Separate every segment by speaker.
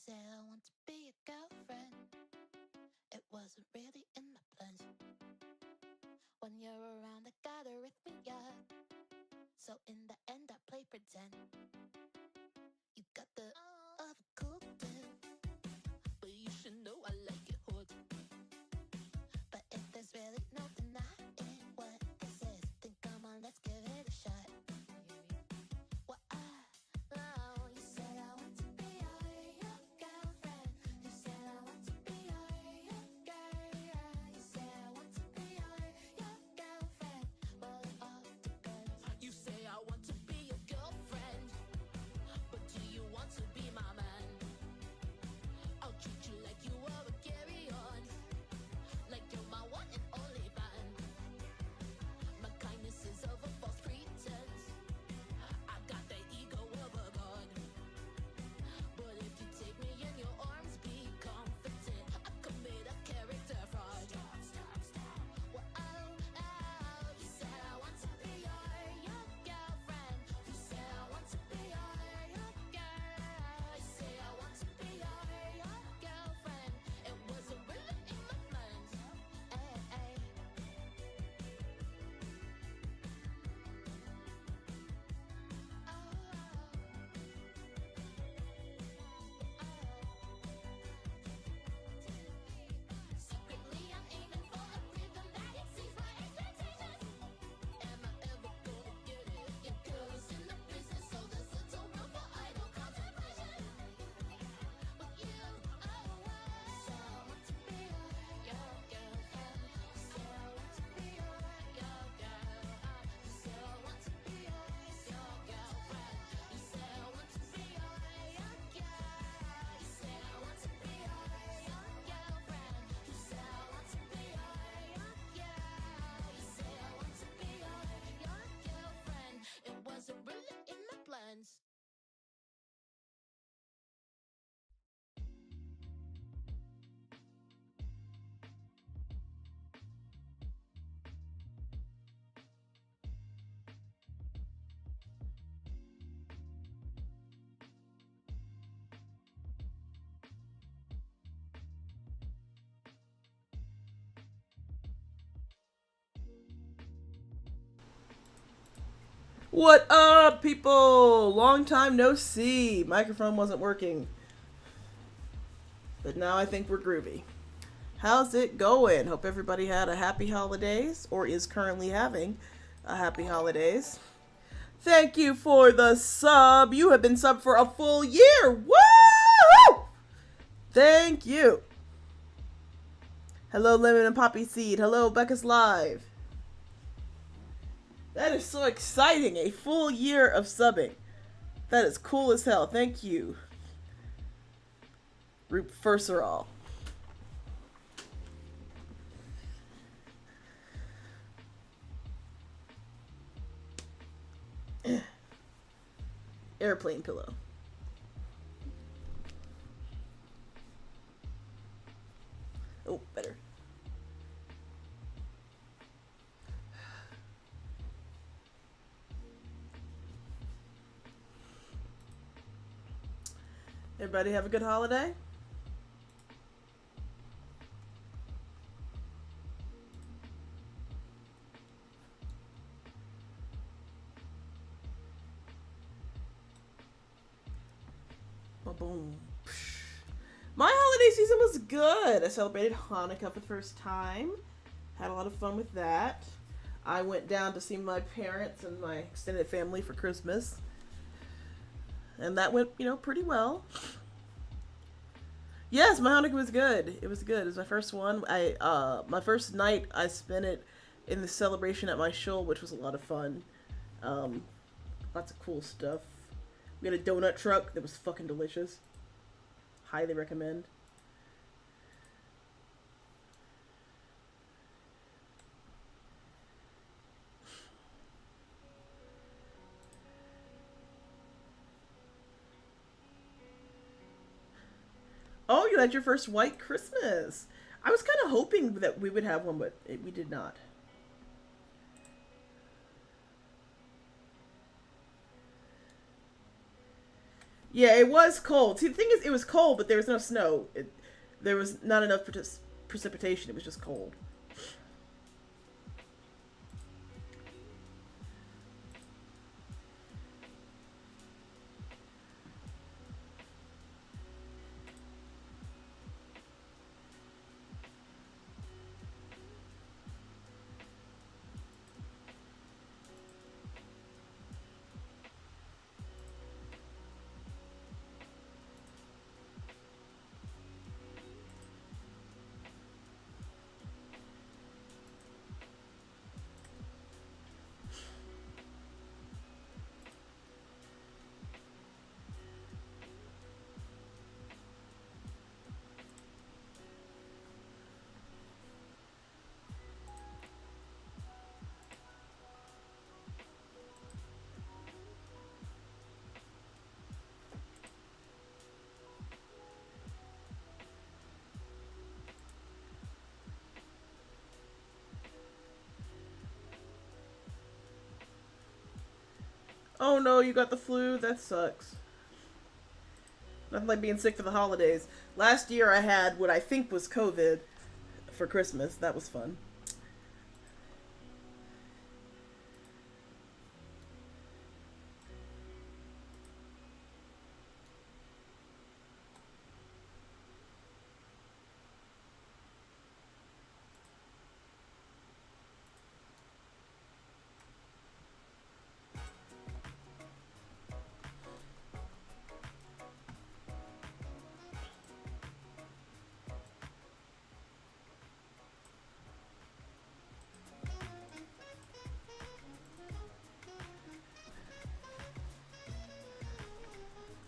Speaker 1: said I want to be a girlfriend. It wasn't really in my plans. When you're around, I got arrhythmia. So in the end, I play pretend. You got the of a cool dude, but you should know I like it hot. But if there's really no denying what this is, then come on, let's give it a shot. Well, you said I want to be your girlfriend. You said I want to be your girl. You said I want to be your girlfriend. Well, it all depends. You say I want to be your girlfriend, but do you want to be my man? I'll treat you like you were a carry-on, like you're my one and only fan. My kindness is of a false pretense. I got the ego of a god. But if you take me in your arms, be confident I commit a character fraud. Stop. Well, you said I want to be your girlfriend. You said I want to be your girl. You say I want to be your girlfriend. It wasn't really in my plans. Ay. Secretly, I'm aiming for a rhythm that exceeds my expectations. Am I ever gonna get it? Your girl is in the business, so there's little room for idle contemplation. But you, say I want to be your girlfriend. Say I want to be your girl. You say I want to be your girlfriend. You say I want to be your girl. You say I want to be your girlfriend. You say I want to be your girl. You say I want to be your girlfriend. It wasn't really in my plans.
Speaker 2: What up, people? Long time no see. Microphone wasn't working. But now I think we're groovy. How's it going? Hope everybody had a happy holidays or is currently having a happy holidays. Thank you for the sub. You have been subbed for a full year. Woo! Thank you. Hello, Lemon and Poppy Seed. Hello, Becca's Live. That is so exciting. A full year of subbing. That is cool as hell. Thank you. Root Furserall. Airplane pillow. Oh, better. Everybody have a good holiday? Boom. My holiday season was good. I celebrated Hanukkah for the first time. Had a lot of fun with that. I went down to see my parents and my extended family for Christmas. And that went, pretty well. Yes, my Hanukkah was good. It was good. It was my first one. My first night, I spent it in the celebration at my shul, which was a lot of fun. Lots of cool stuff. We had a donut truck that was fucking delicious. Highly recommend. Oh, you had your first white Christmas. I was kind of hoping that we would have one, but we did not. Yeah, it was cold. See, the thing is, it was cold, but there was no snow. There was not enough precipitation. It was just cold. Oh no, you got the flu? That sucks. Nothing like being sick for the holidays. Last year I had what I think was COVID for Christmas. That was fun.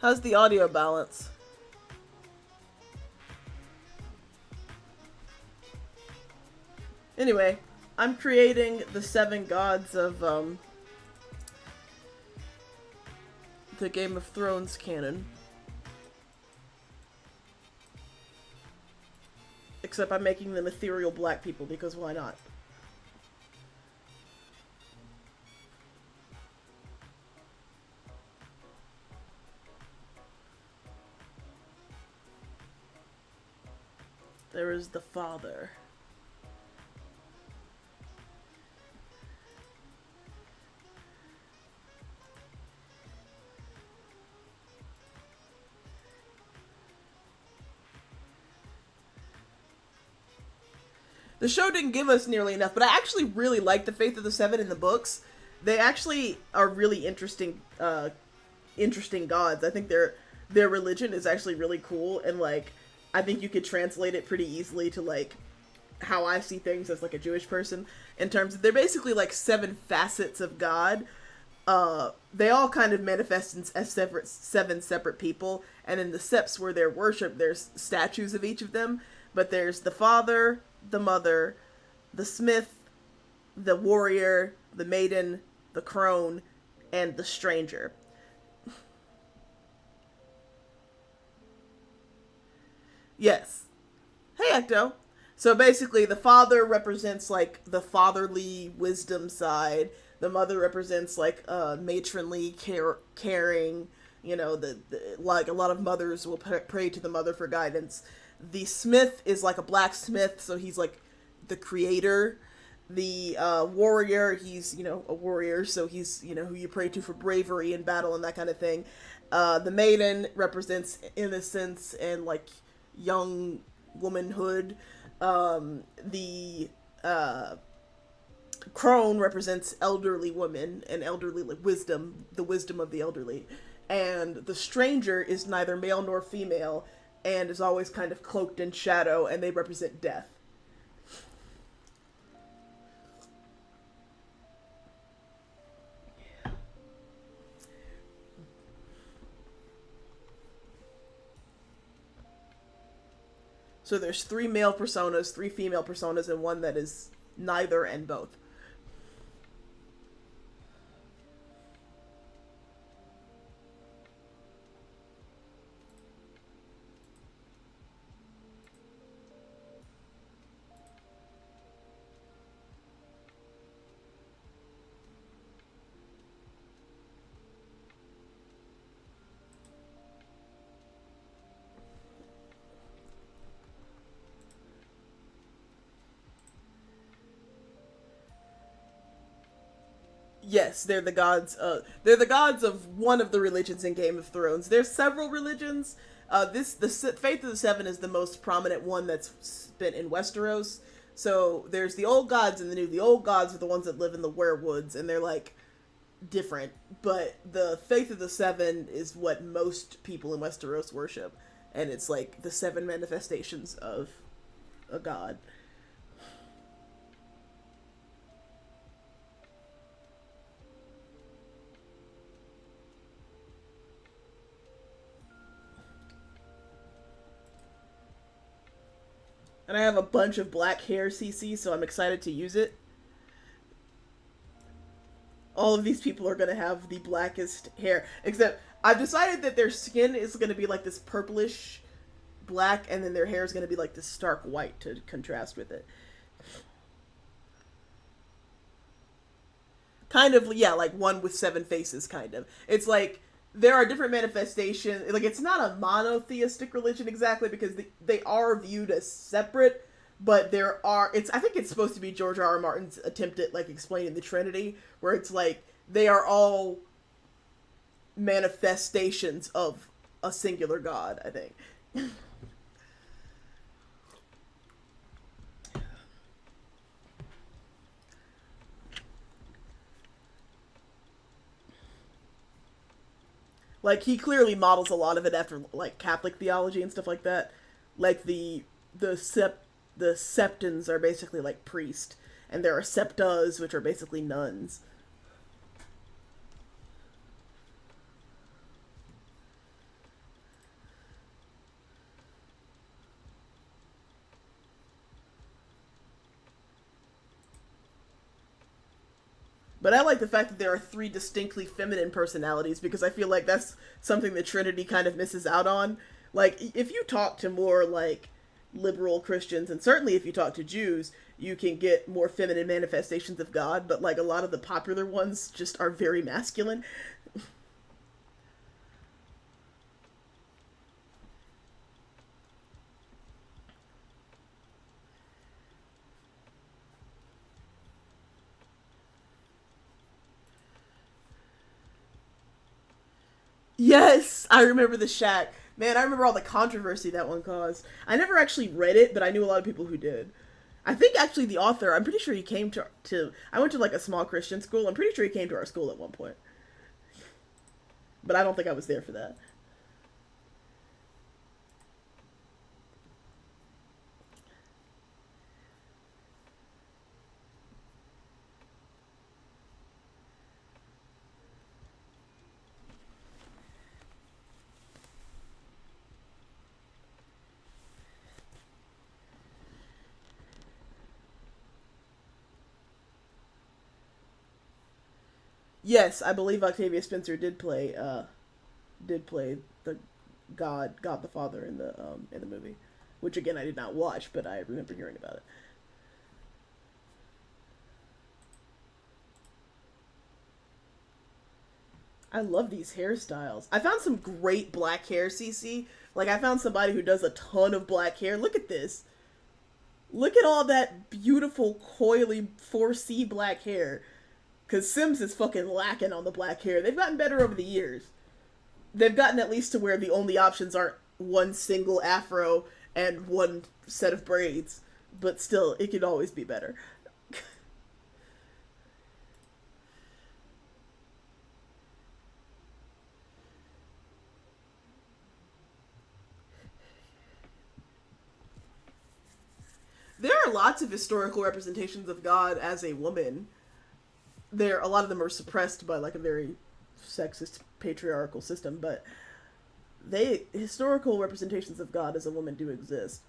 Speaker 2: How's the audio balance? Anyway, I'm creating the seven gods of the Game of Thrones canon. Except I'm making them ethereal black people because why not? There is the father. The show didn't give us nearly enough, but I actually really like the Faith of the Seven in the books. They actually are really interesting gods. I think their religion is actually really cool, and like I think you could translate it pretty easily to like how I see things as like a Jewish person. In terms of they're basically like seven facets of God. They all kind of manifest as seven separate people, and in the septs where they're worshipped, there's statues of each of them. But there's the father, the mother, the smith, the warrior, the maiden, the crone, and the stranger. Yes. Hey, Ecto. So basically, the father represents like the fatherly wisdom side. The mother represents like matronly, caring. You know, like a lot of mothers will pray to the mother for guidance. The smith is like a blacksmith, so he's like the creator. The warrior, he's a warrior, so he's who you pray to for bravery in battle and that kind of thing. The maiden represents innocence and like young womanhood. The crone represents elderly women and elderly like wisdom, the wisdom of the elderly. And the stranger is neither male nor female and is always kind of cloaked in shadow, and they represent death. So there's three male personas, three female personas, and one that is neither and both. Yes, they're the gods. They're the gods of one of the religions in Game of Thrones. There's several religions. Faith of the Seven is the most prominent one that's been in Westeros. So there's the old gods and the new. The old gods are the ones that live in the werewoods, and they're like different. But the Faith of the Seven is what most people in Westeros worship, and it's like the seven manifestations of a god. And I have a bunch of black hair CC, so I'm excited to use it. All of these people are gonna have the blackest hair, except I've decided that their skin is gonna be like this purplish black, and then their hair is gonna be like this stark white to contrast with it. Kind of, yeah, like one with seven faces, kind of. It's like there are different manifestations. Like it's not a monotheistic religion exactly because they are viewed as separate, but there are. It's I think it's supposed to be George R. R. Martin's attempt at like explaining the Trinity, where it's like they are all manifestations of a singular God. I think. Like he clearly models a lot of it after like Catholic theology and stuff like that. Like the septons are basically like priests, and there are septas which are basically nuns. But I like the fact that there are three distinctly feminine personalities because I feel like that's something that Trinity kind of misses out on. Like, if you talk to more, like, liberal Christians, and certainly if you talk to Jews, you can get more feminine manifestations of God, but, like, a lot of the popular ones just are very masculine. Yes, I remember the Shack. Man, I remember all the controversy that one caused. I never actually read it, but I knew a lot of people who did. I think actually the author, I'm pretty sure he came to I went to like a small Christian school. I'm pretty sure he came to our school at one point. But I don't think I was there for that. Yes, I believe Octavia Spencer did play the God the Father in the movie, which again I did not watch, but I remember hearing about it. I love these hairstyles. I found some great black hair, CC. Like I found somebody who does a ton of black hair. Look at this. Look at all that beautiful coily 4C black hair. Cause Sims is fucking lacking on the black hair. They've gotten better over the years. They've gotten at least to where the only options aren't one single afro and one set of braids, but still, it could always be better. There are lots of historical representations of God as a woman. There, a lot of them are suppressed by like a very sexist patriarchal system, but they historical representations of God as a woman do exist.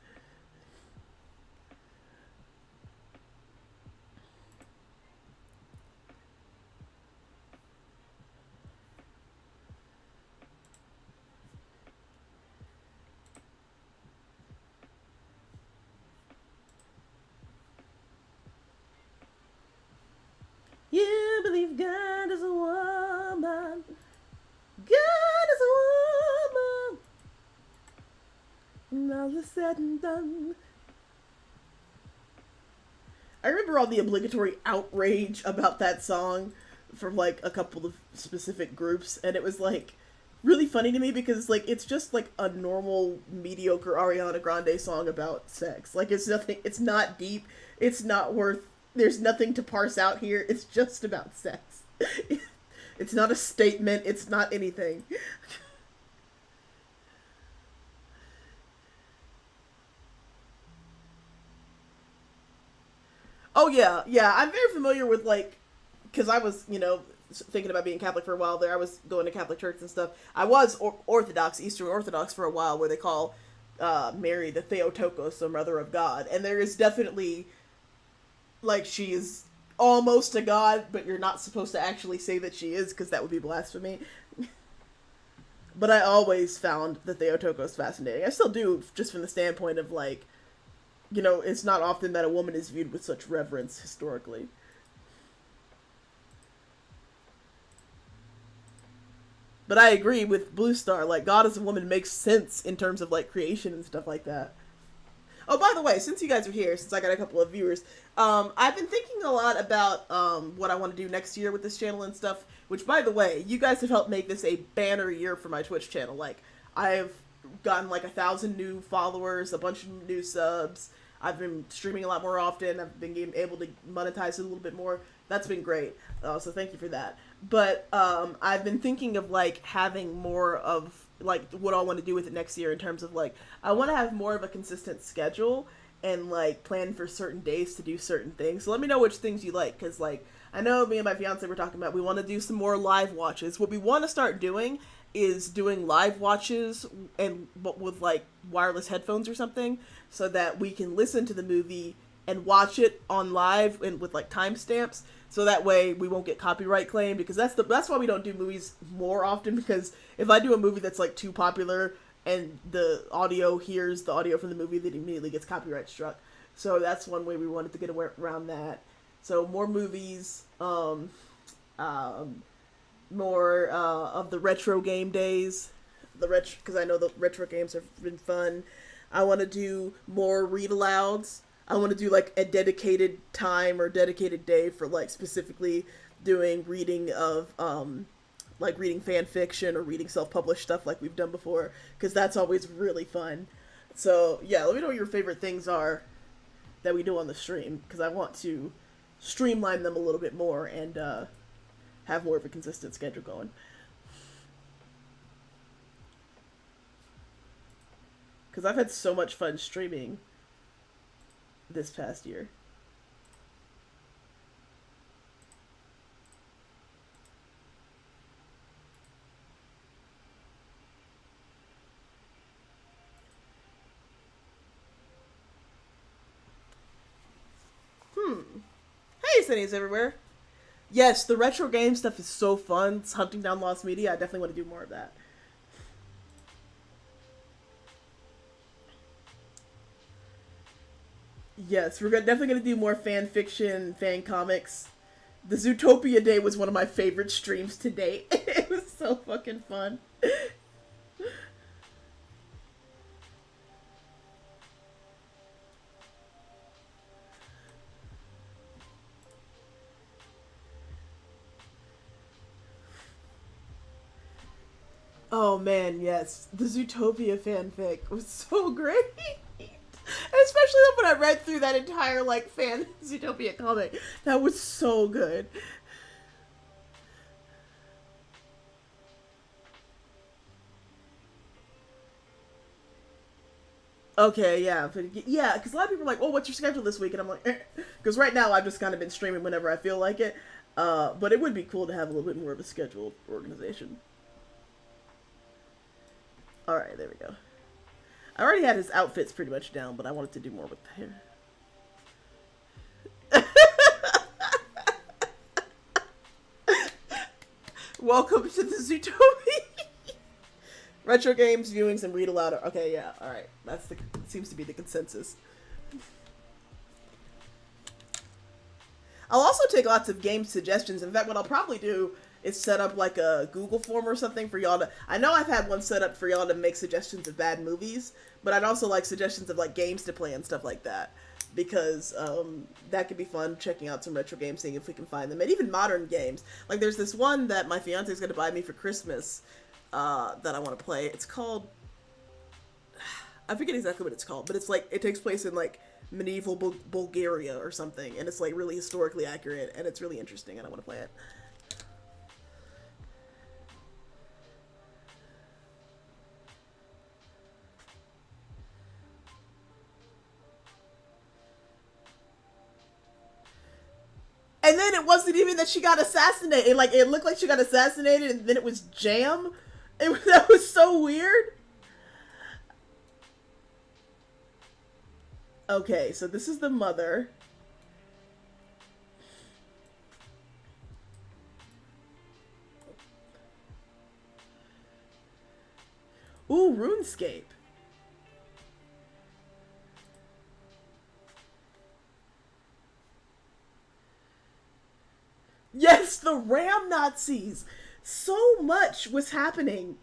Speaker 2: You believe God is a woman. God is a woman. And all is said and done. I remember all the obligatory outrage about that song. from like a couple of specific groups, and it was like really funny to me because like it's just like a normal mediocre Ariana Grande song about sex. Like it's nothing. It's not deep. It's not worth. There's nothing to parse out here. It's just about sex. It's not a statement. It's not anything. Oh yeah, yeah. I'm very familiar with like, because I was, thinking about being Catholic for a while there. I was going to Catholic church and stuff. I was Orthodox, Eastern Orthodox for a while, where they call Mary the Theotokos, the Mother of God, and there is definitely like she is almost a god, but you're not supposed to actually say that she is because that would be blasphemy. But I always found the Theotokos fascinating. I still do, just from the standpoint of like, it's not often that a woman is viewed with such reverence historically. But I agree with Blue Star. Like, God as a woman makes sense in terms of like creation and stuff like that. Oh, by the way, since you guys are here, since I got a couple of viewers, I've been thinking a lot about what I want to do next year with this channel and stuff. Which, by the way, you guys have helped make this a banner year for my Twitch channel. Like, I've gotten like 1,000 new followers, a bunch of new subs. I've been streaming a lot more often. I've been able to monetize it a little bit more. That's been great. So thank you for that. But I've been thinking of like having more of like what I want to do with it next year in terms of like I want to have more of a consistent schedule and like plan for certain days to do certain things. So let me know which things you like, because like I know me and my fiance were talking about we want to do some more live watches. What we want to start doing is doing live watches and with like wireless headphones or something, so that we can listen to the movie and watch it on live and with like timestamps, so that way we won't get copyright claim, because that's why we don't do movies more often, because if I do a movie that's like too popular and the audio hears the audio from the movie, that immediately gets copyright struck. So that's one way we wanted to get around that. So more movies, more of the retro game days, because I know the retro games have been fun. I want to do more read alouds. I want to do like a dedicated time or dedicated day for like specifically doing reading of like reading fan fiction or reading self-published stuff like we've done before, because that's always really fun. So yeah, let me know what your favorite things are that we do on the stream, because I want to streamline them a little bit more and have more of a consistent schedule going. Because I've had so much fun streaming this past year. Hey, Cindy's everywhere. Yes, the retro game stuff is so fun. It's hunting down lost media. I definitely want to do more of that. Yes, we're definitely going to do more fan fiction, fan comics. The Zootopia Day was one of my favorite streams to date. It was so fucking fun. Oh man, yes. The Zootopia fanfic was so great. Especially when I read through that entire like fan Zootopia comic. That was so good. Okay, yeah, yeah, because a lot of people are like, "Oh, what's your schedule this week?" And I'm like, because right now I've just kind of been streaming whenever I feel like it. But it would be cool to have a little bit more of a scheduled organization. All right, there we go. I already had his outfits pretty much down, but I wanted to do more with the hair. Welcome to the Zootopia. Retro games, viewings, and read aloud. Okay, yeah, all right. Seems to be the consensus. I'll also take lots of game suggestions. In fact, what I'll probably do is set up like a Google form or something for y'all to... I know I've had one set up for y'all to make suggestions of bad movies, but I'd also like suggestions of like games to play and stuff like that. because that could be fun, checking out some retro games, seeing if we can find them, and even modern games. Like there's this one that my fiance is going to buy me for Christmas that I want to play. It's called, I forget exactly what it's called, but it's like, it takes place in like medieval Bulgaria or something, and it's like really historically accurate, and it's really interesting, and I want to play it. And then it wasn't even that she got assassinated. Like, it looked like she got assassinated, and then it was jam. That was so weird. Okay, so this is the mother. Ooh, RuneScape. Yes, the Ram Nazis. So much was happening.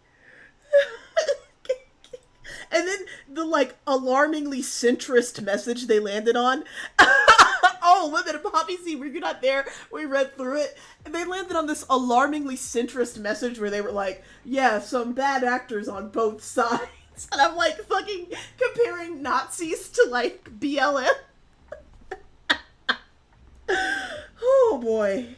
Speaker 2: And then the like alarmingly centrist message they landed on. Oh, women of Poppy Seed, were you not there? We read through it. And they landed on this alarmingly centrist message where they were like, yeah, some bad actors on both sides. And I'm like fucking comparing Nazis to like BLM. Oh boy.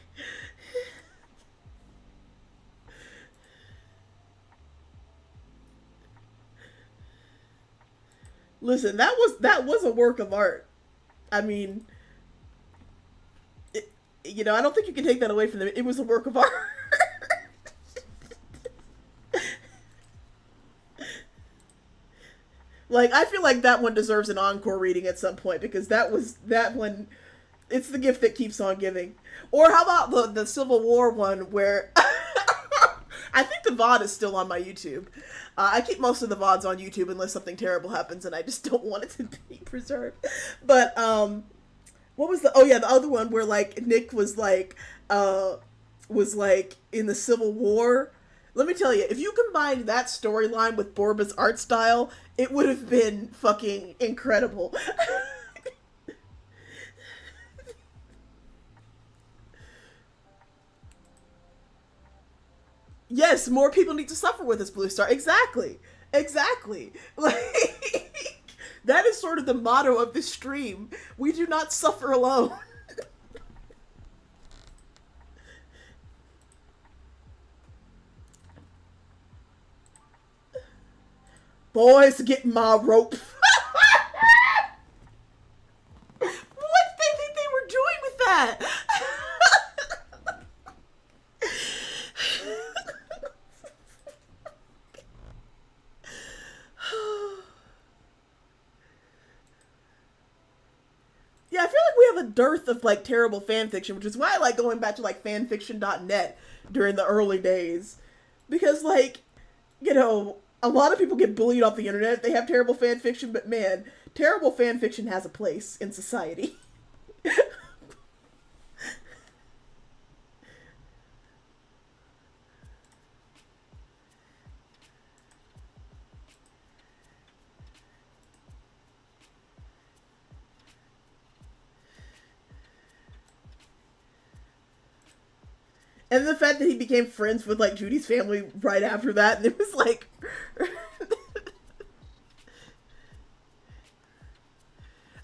Speaker 2: Listen, that was a work of art. I mean, I don't think you can take that away from them. It was a work of art. Like, I feel like that one deserves an encore reading at some point, because that one. It's the gift that keeps on giving. Or how about the Civil War one where I think the VOD is still on my YouTube. I keep most of the VODs on YouTube unless something terrible happens and I just don't want it to be preserved. But what was the other one where like Nick was like in the Civil War. Let me tell you, if you combined that storyline with Borba's art style, it would have been fucking incredible. Yes, more people need to suffer with this Blue Star. Exactly. Exactly. Like, that is sort of the motto of this stream. We do not suffer alone. Boys, get my rope. What did they think they were doing with that? Yeah, I feel like we have a dearth of like terrible fan fiction, which is why I like going back to like fanfiction.net during the early days. Because like, a lot of people get bullied off the internet if they have terrible fan fiction, but man, terrible fan fiction has a place in society. And the fact that he became friends with like Judy's family right after that, and it was like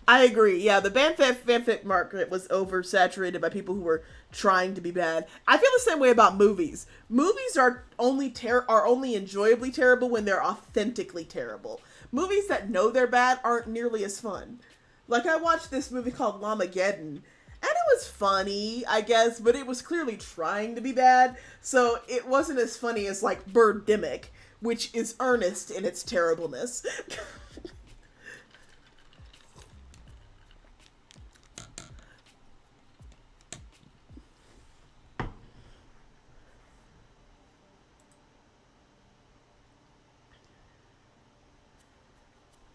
Speaker 2: I agree. Yeah, the fanfic market was oversaturated by people who were trying to be bad. I feel the same way about movies. Movies are only enjoyably terrible when they're authentically terrible. Movies that know they're bad aren't nearly as fun. Like, I watched this movie called Lamageddon, and it was funny, I guess, but it was clearly trying to be bad, so it wasn't as funny as like Birdemic, which is earnest in its terribleness.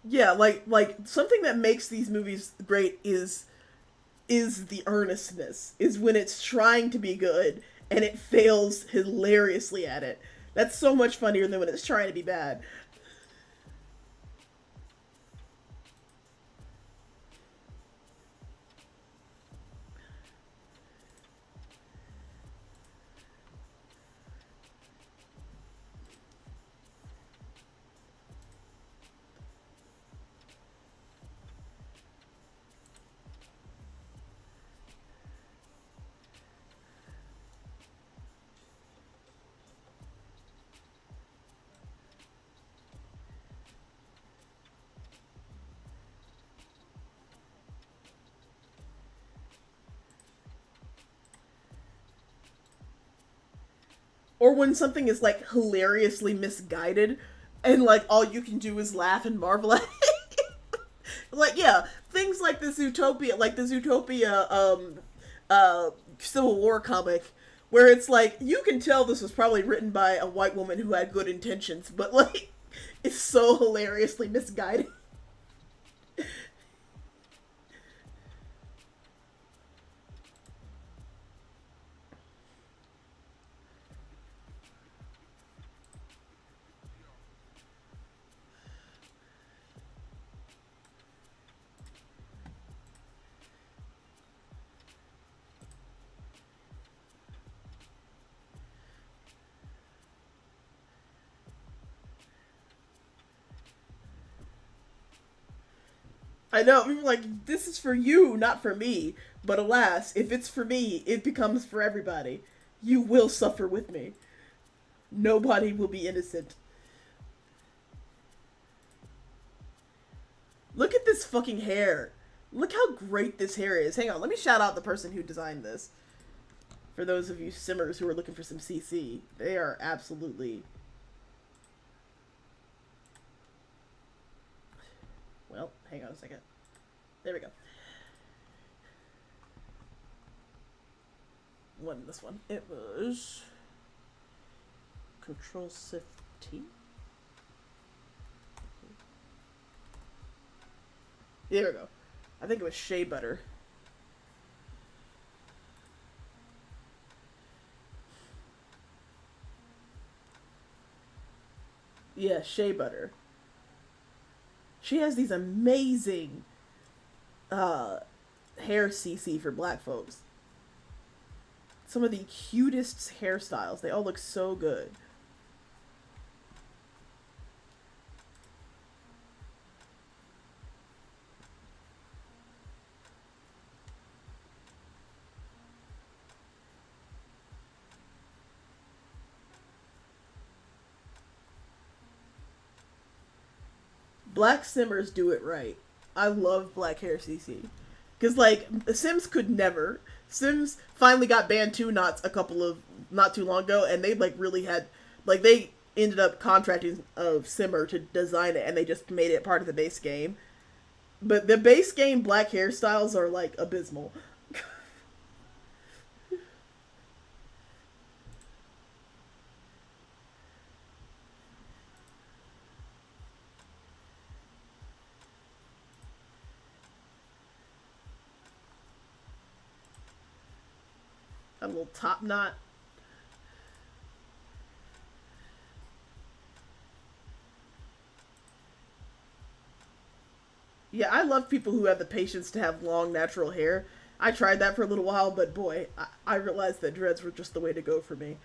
Speaker 2: Yeah, like something that makes these movies great is the earnestness. Is when it's trying to be good and it fails hilariously at it. That's so much funnier than when it's trying to be bad. Or when something is like hilariously misguided and like all you can do is laugh and marvel at it. Like, yeah, things like the Zootopia Civil War comic, where it's like you can tell this was probably written by a white woman who had good intentions, but like it's so hilariously misguided. I know, people are like, this is for you, not for me. But alas, if it's for me, it becomes for everybody. You will suffer with me. Nobody will be innocent. Look at this fucking hair. Look how great this hair is. Hang on, let me shout out the person who designed this. For those of you simmers who are looking for some CC, they are absolutely... Well, hang on a second. There we go. This one. It was Control Shift T. There we go. I think it was Shea Butter. Yeah, Shea Butter. She has these amazing hair CC for black folks. Some of the cutest hairstyles. They all look so good. Black Simmers do it right. I love black hair CC. Because, like, Sims could never. Sims finally got banned 2 knots not too long ago, and they, like, really had, like, they ended up contracting a Simmer to design it, and they just made it part of the base game. But the base game black hairstyles are, like, abysmal. A little top knot. Yeah, I love people who have the patience to have long natural hair. I tried that for a little while, but boy, I realized that dreads were just the way to go for me.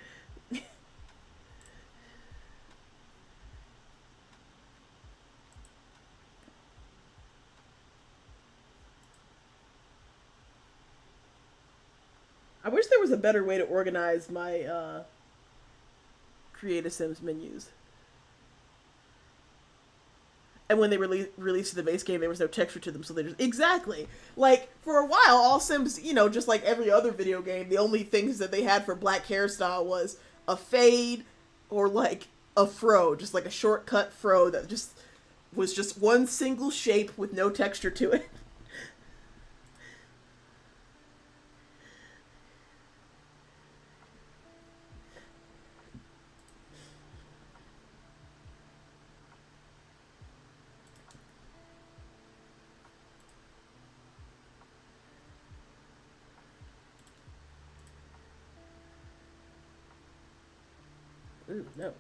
Speaker 2: I wish there was a better way to organize my Create a Sims menus. And when they released the base game, there was no texture to them, so they just exactly like for a while, all Sims, just like every other video game, the only things that they had for black hairstyle was a fade or like a fro, just like a shortcut fro that just was just one single shape with no texture to it. Ooh, no.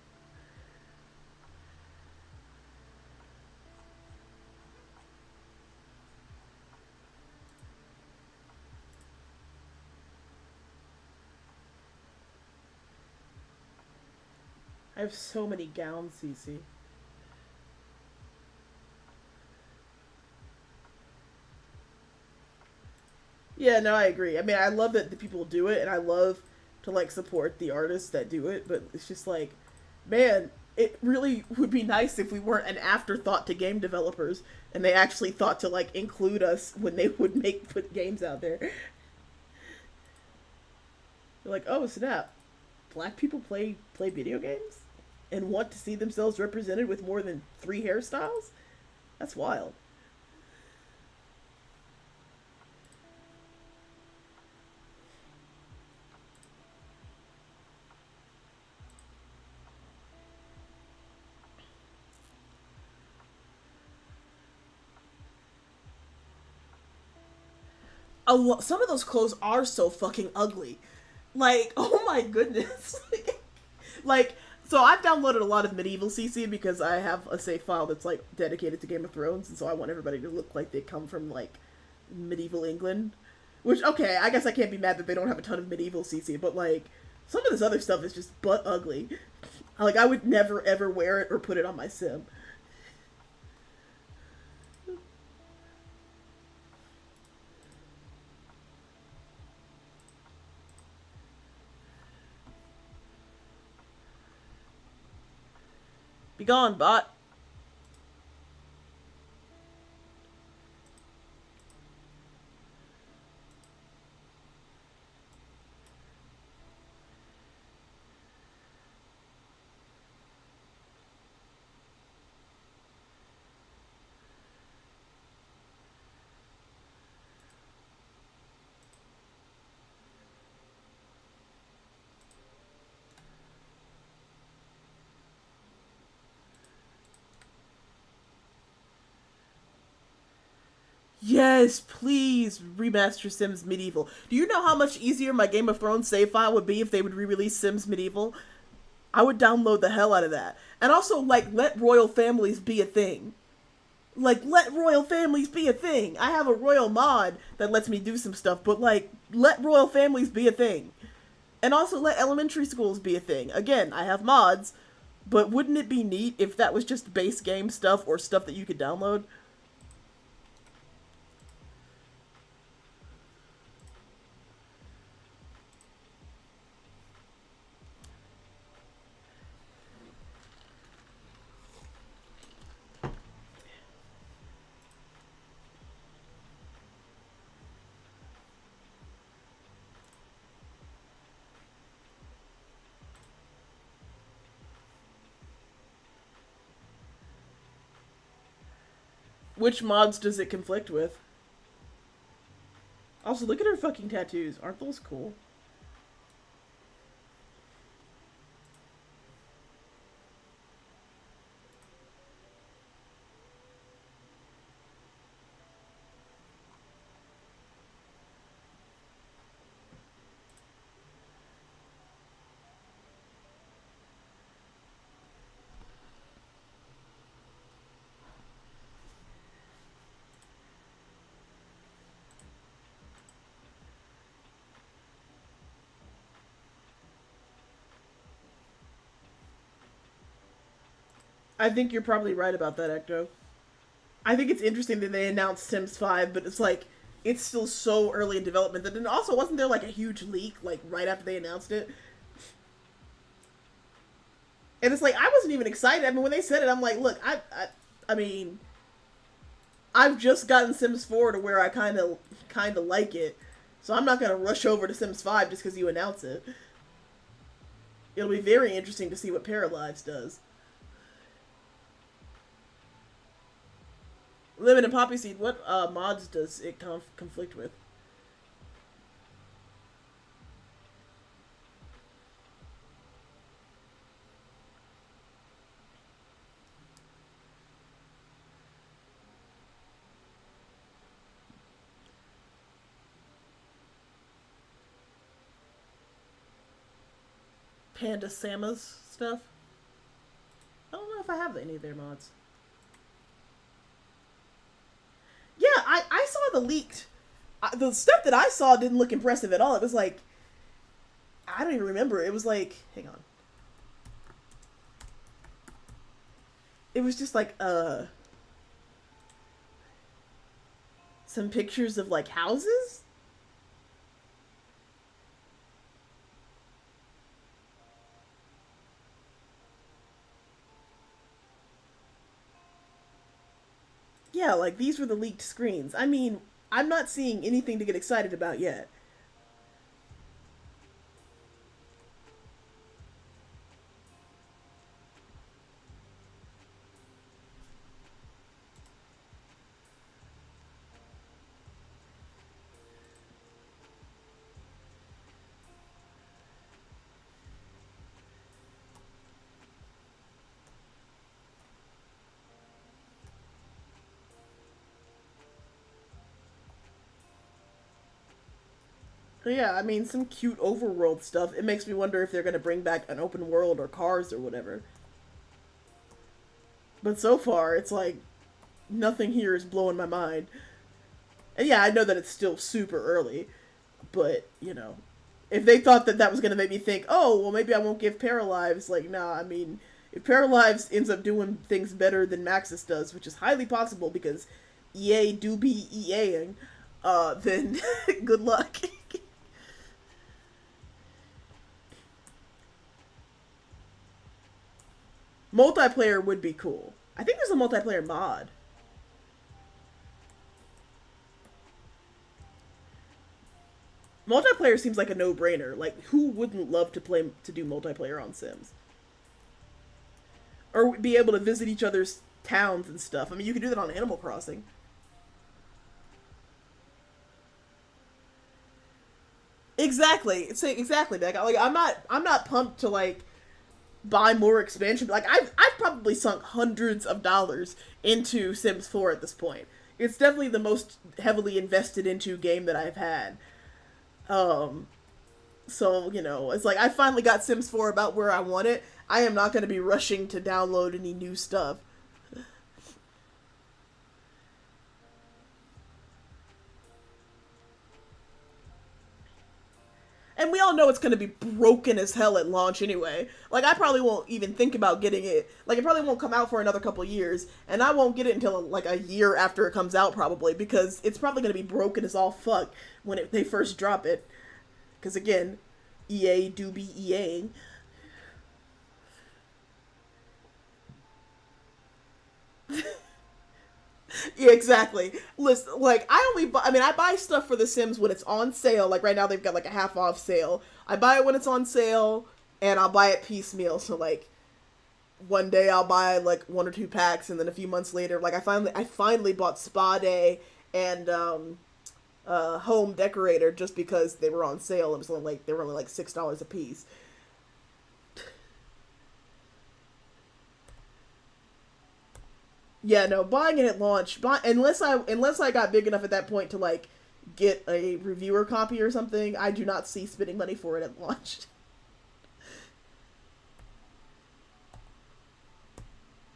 Speaker 2: I have so many gowns, Cece. Yeah, no, I agree. I mean, I love that the people do it, and I love to like support the artists that do it. But it's just like, man, it really would be nice if we weren't an afterthought to game developers, and they actually thought to like include us when they would put games out there. They're like, oh snap, black people play video games and want to see themselves represented with more than 3 hairstyles? That's wild. Some of those clothes are so fucking ugly. Like, oh my goodness. Like, so I've downloaded a lot of medieval CC because I have a save file that's like dedicated to Game of Thrones, and so I want everybody to look like they come from like medieval England. Which, okay, I guess I can't be mad that they don't have a ton of medieval CC, but like some of this other stuff is just butt ugly. Like, I would never ever wear it or put it on my sim. Be gone, bot. Yes, please remaster Sims Medieval. Do you know how much easier my Game of Thrones save file would be if they would re-release Sims Medieval? I would download the hell out of that. And also, like, let royal families be a thing. Like, let royal families be a thing. I have a royal mod that lets me do some stuff, but, like, let royal families be a thing. And also let elementary schools be a thing. Again, I have mods, but wouldn't it be neat if that was just base game stuff or stuff that you could download? Which mods does it conflict with? Also, look at her fucking tattoos. Aren't those cool? I think you're probably right about that, Ecto. I think it's interesting that they announced Sims 5, but it's like, it's still so early in development that then also wasn't there like a huge leak, like right after they announced it? And it's like, I wasn't even excited. I mean, when they said it, I'm like, look, I mean, I've just gotten Sims 4 to where I kind of like it, so I'm not gonna rush over to Sims 5 just because you announce it. It'll be very interesting to see what Paralives does. Lemon and Poppy Seed, what mods does it conflict with? Panda Sama's stuff? I don't know if I have any of their mods. Yeah, I saw the leaked. The stuff that I saw didn't look impressive at all. It was like, I don't even remember. It was like, hang on. It was just like, some pictures of like houses? Yeah, like these were the leaked screens. I mean, I'm not seeing anything to get excited about yet. Yeah, I mean, some cute overworld stuff. It makes me wonder if they're going to bring back an open world or cars or whatever. But so far, it's like nothing here is blowing my mind. And yeah, I know that it's still super early, but you know, if they thought that that was gonna make me think, oh, well, maybe I won't give Paralives, like, nah, I mean, if Paralives ends up doing things better than Maxis does, which is highly possible because EA do be EAing, then good luck. Multiplayer would be cool. I think there's a multiplayer mod. Multiplayer seems like a no-brainer. Like, who wouldn't love to do multiplayer on Sims? Or be able to visit each other's towns and stuff. I mean, you can do that on Animal Crossing. Exactly. Exactly. Like I'm not pumped to like buy more expansion. Like I've probably sunk hundreds of dollars into Sims 4 at this point. It's definitely the most heavily invested into game that I've had. Um, so you know, it's like I finally got Sims 4 about where I want it. I am not going to be rushing to download any new stuff. And we all know it's going to be broken as hell at launch anyway. Like, I probably won't even think about getting it. Like, it probably won't come out for another couple years, and I won't get it until like a year after it comes out, probably, because it's probably going to be broken as all fuck when they first drop it. Because again, EA do be EAing. Yeah, exactly. Listen, like I mean, I buy stuff for The Sims when it's on sale. Like right now, they've got like a half off sale. I buy it when it's on sale, and I'll buy it piecemeal. So like one day I'll buy like one or two packs, and then a few months later, like I finally bought Spa Day and Home Decorator just because they were on sale. It was only like they were only like $6 a piece. Yeah, no, buying it at launch, unless I got big enough at that point to like get a reviewer copy or something, I do not see spending money for it at launch.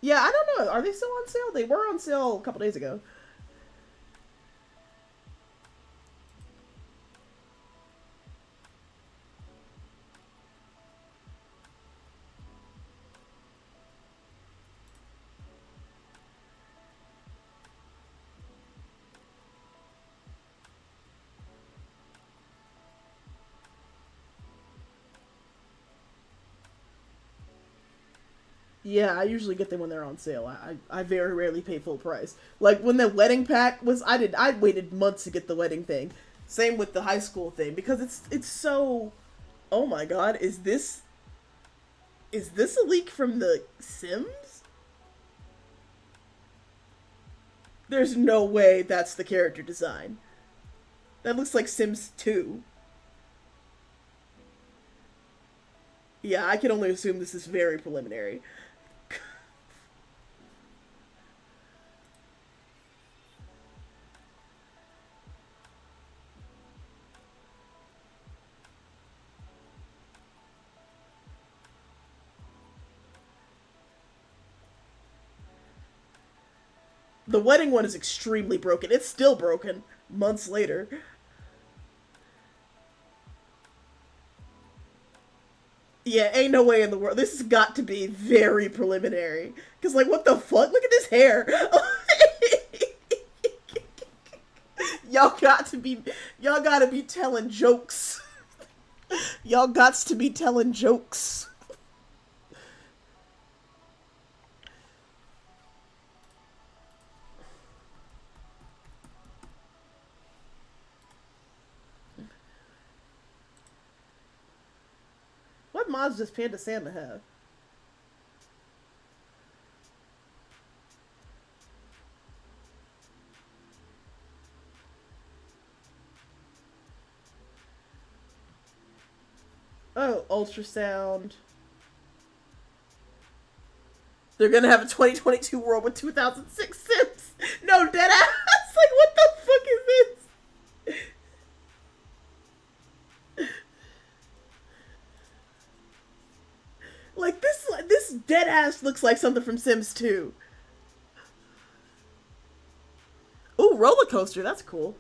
Speaker 2: Yeah, I don't know. Are they still on sale? They were on sale a couple days ago. Yeah, I usually get them when they're on sale. I very rarely pay full price. Like when the wedding pack was, I waited months to get the wedding thing. Same with the high school thing because it's so. Oh my god, is this a leak from the Sims? There's no way that's the character design. That looks like Sims 2. Yeah, I can only assume this is very preliminary. The wedding one is extremely broken. It's still broken months later. Yeah, ain't no way in the world. This has got to be very preliminary. Because, like, what the fuck? Look at this hair. y'all got to be, y'all gotta be telling jokes. Y'all gots to be telling jokes. What mods does Panda Santa have? Oh, ultrasound. They're gonna have a 2022 world with 2006 Sims. No, dead ass. Like, what the fuck is this? dead ass looks like something from Sims 2. Ooh, roller coaster. That's cool.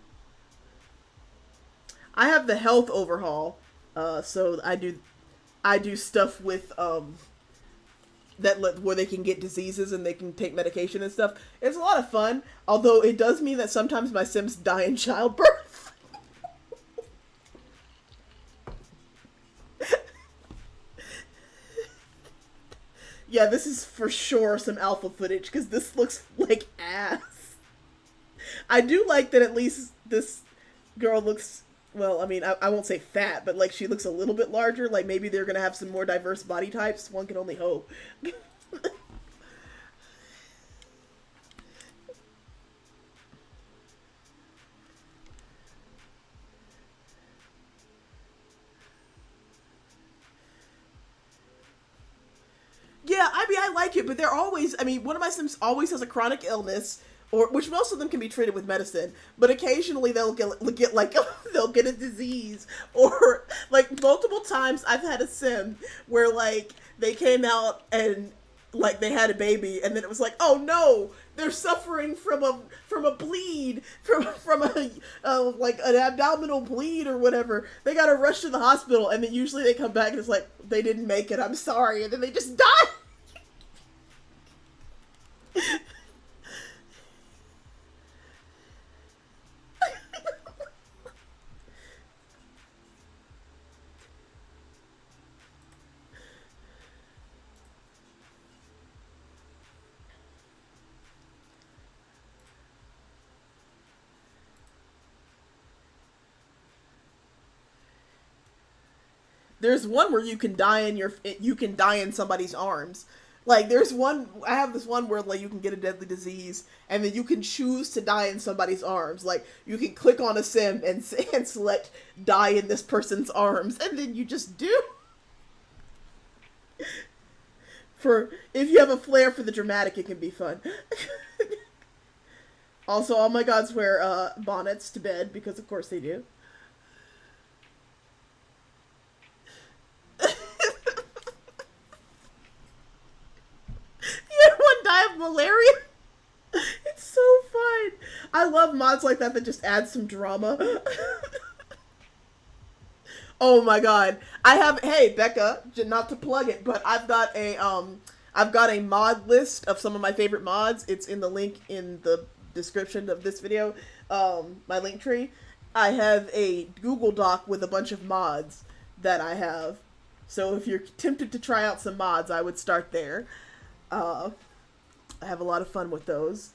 Speaker 2: I have the health overhaul, so I do stuff with where they can get diseases and they can take medication and stuff. It's a lot of fun, although it does mean that sometimes my Sims die in childbirth. Yeah, this is for sure some alpha footage because this looks like ass. I do like that at least this girl looks, well, I mean, I won't say fat, but like she looks a little bit larger. Like maybe they're gonna have some more diverse body types. One can only hope. Yeah, I mean, I like it, but they're always, I mean, one of my Sims always has a chronic illness, or which most of them can be treated with medicine, but occasionally they'll get like, they'll get a disease, or like multiple times I've had a Sim where like they came out and like they had a baby, and then it was like, oh no, they're suffering from a bleed, from a like an abdominal bleed or whatever. They gotta rush to the hospital, and then usually they come back and it's like they didn't make it. I'm sorry, and then they just die. There's one where you can die in somebody's arms. Like there's one, I have this one where like you can get a deadly disease and then you can choose to die in somebody's arms. Like you can click on a sim and select die in this person's arms, and then you just do. For if you have a flair for the dramatic, it can be fun. Also, all my gods wear bonnets to bed because of course they do. One die of malaria. It's so fun. I love mods like that just add some drama. Oh my god. I have, hey Becca, not to plug it, but I've got a mod list of some of my favorite mods. It's in the link in the description of this video. My link tree. I have a Google Doc with a bunch of mods that I have. So if you're tempted to try out some mods, I would start there. I have a lot of fun with those.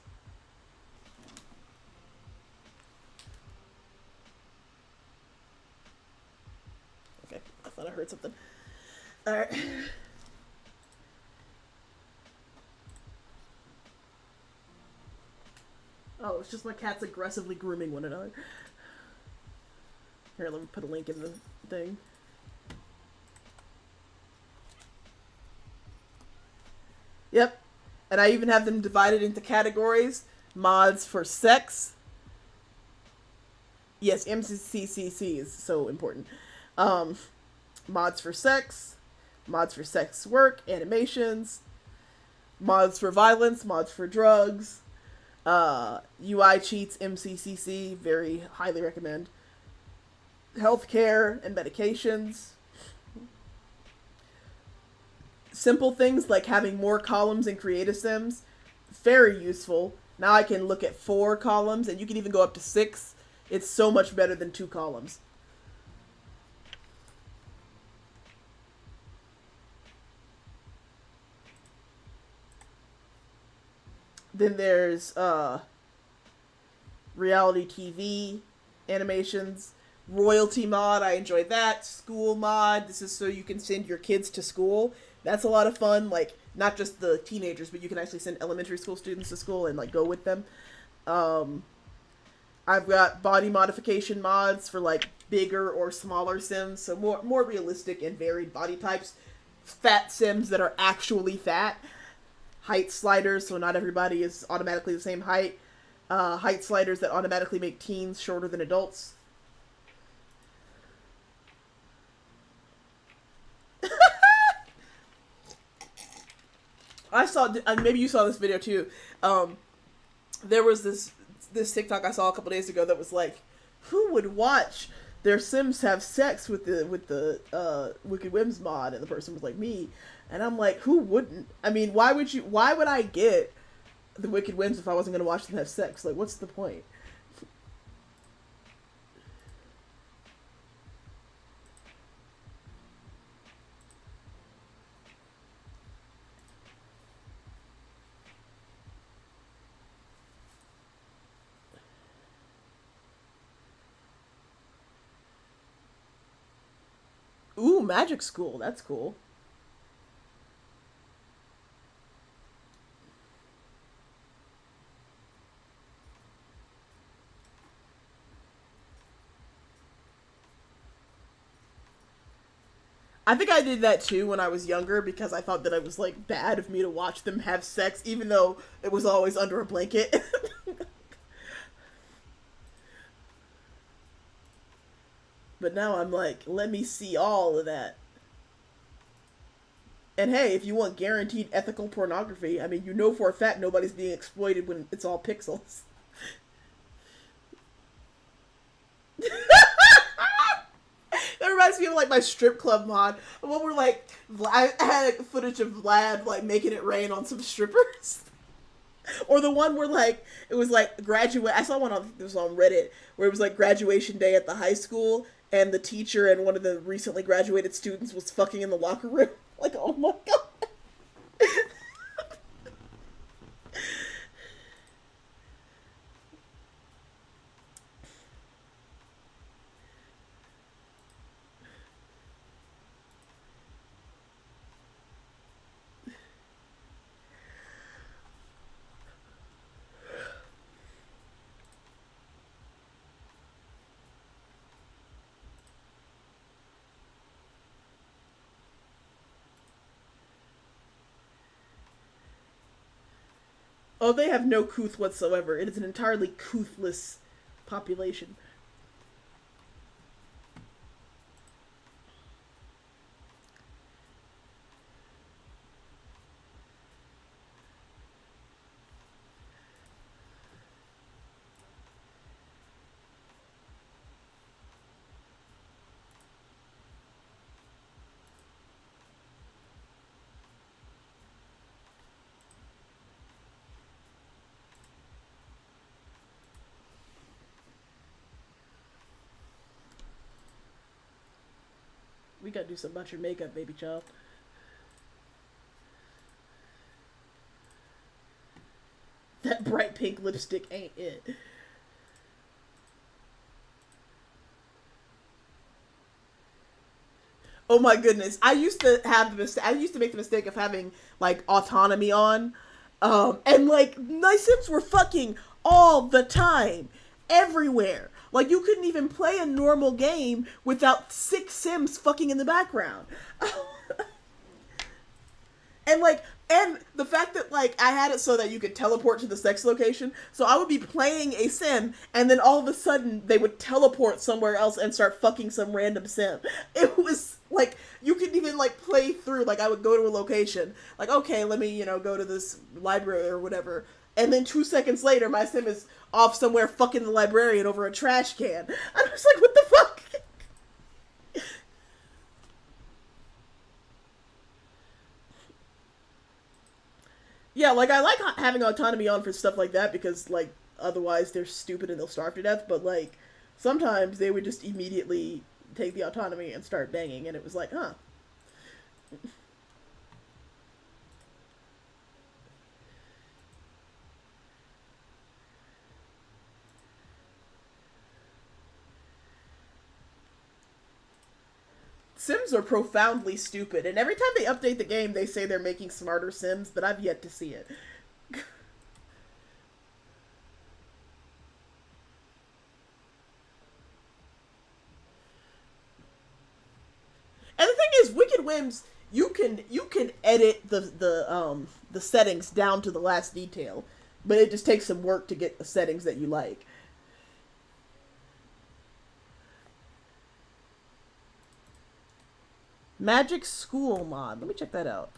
Speaker 2: Okay, I thought I heard something. Alright. Oh, it's just my cats aggressively grooming one another. Here, let me put a link in the thing. Yep. And I even have them divided into categories. Mods for sex. Yes, MCCC is so important. Mods for sex. Mods for sex work, animations. Mods for violence, mods for drugs. UI cheats, MCCC, very highly recommend. Healthcare and medications. Simple things like having more columns in Creative Sims, very useful. Now I can look at 4 columns, and you can even go up to 6. It's so much better than 2 columns. Then there's reality TV animations. Royalty mod, I enjoy that. School mod, this is so you can send your kids to school. That's a lot of fun, like, not just the teenagers, but you can actually send elementary school students to school and, like, go with them. I've got body modification mods for, like, bigger or smaller Sims, so more realistic and varied body types. Fat Sims that are actually fat. Height sliders, so not everybody is automatically the same height. Height sliders that automatically make teens shorter than adults. I saw, maybe you saw this video too. There was this TikTok I saw a couple days ago that was like, who would watch their Sims have sex with the Wicked Whims mod? And the person was like, me. And I'm like, who wouldn't? I mean, why would I get the Wicked Whims if I wasn't going to watch them have sex? Like, what's the point? Ooh, Magic School. That's cool. I think I did that too when I was younger because I thought that it was like bad of me to watch them have sex, even though it was always under a blanket. But now I'm like, let me see all of that. And hey, if you want guaranteed ethical pornography, I mean, you know for a fact nobody's being exploited when it's all pixels. That reminds me of like my strip club mod. When we're like, I had footage of Vlad like making it rain on some strippers. Or the one where like it was like graduate. I saw one on this was on Reddit where it was like graduation day at the high school, and the teacher and one of the recently graduated students was fucking in the locker room. Like, oh my god. Oh, they have no couth whatsoever. It is an entirely couthless population. We gotta do something about your makeup, baby child. That bright pink lipstick ain't it. Oh my goodness. I used to make the mistake of having like autonomy on. And like my Sims were fucking all the time. Everywhere. Like you couldn't even play a normal game without 6 Sims fucking in the background. And like and the fact that like I had it so that you could teleport to the sex location, so I would be playing a sim and then all of a sudden they would teleport somewhere else and start fucking some random sim. It was like you could even like play through, like I would go to a location like, okay, let me go to this library or whatever, and then 2 seconds later my sim is off somewhere fucking the librarian over a trash can. I was like, what the fuck. Yeah, like I like having autonomy on for stuff like that because like otherwise they're stupid and they'll starve to death. But like sometimes they would just immediately take the autonomy and start banging, and it was like, huh. Sims are profoundly stupid, and every time they update the game, they say they're making smarter Sims, but I've yet to see it. And the thing is, Wicked Whims, you can edit the settings down to the last detail, but it just takes some work to get the settings that you like. Magic School mod. Let me check that out.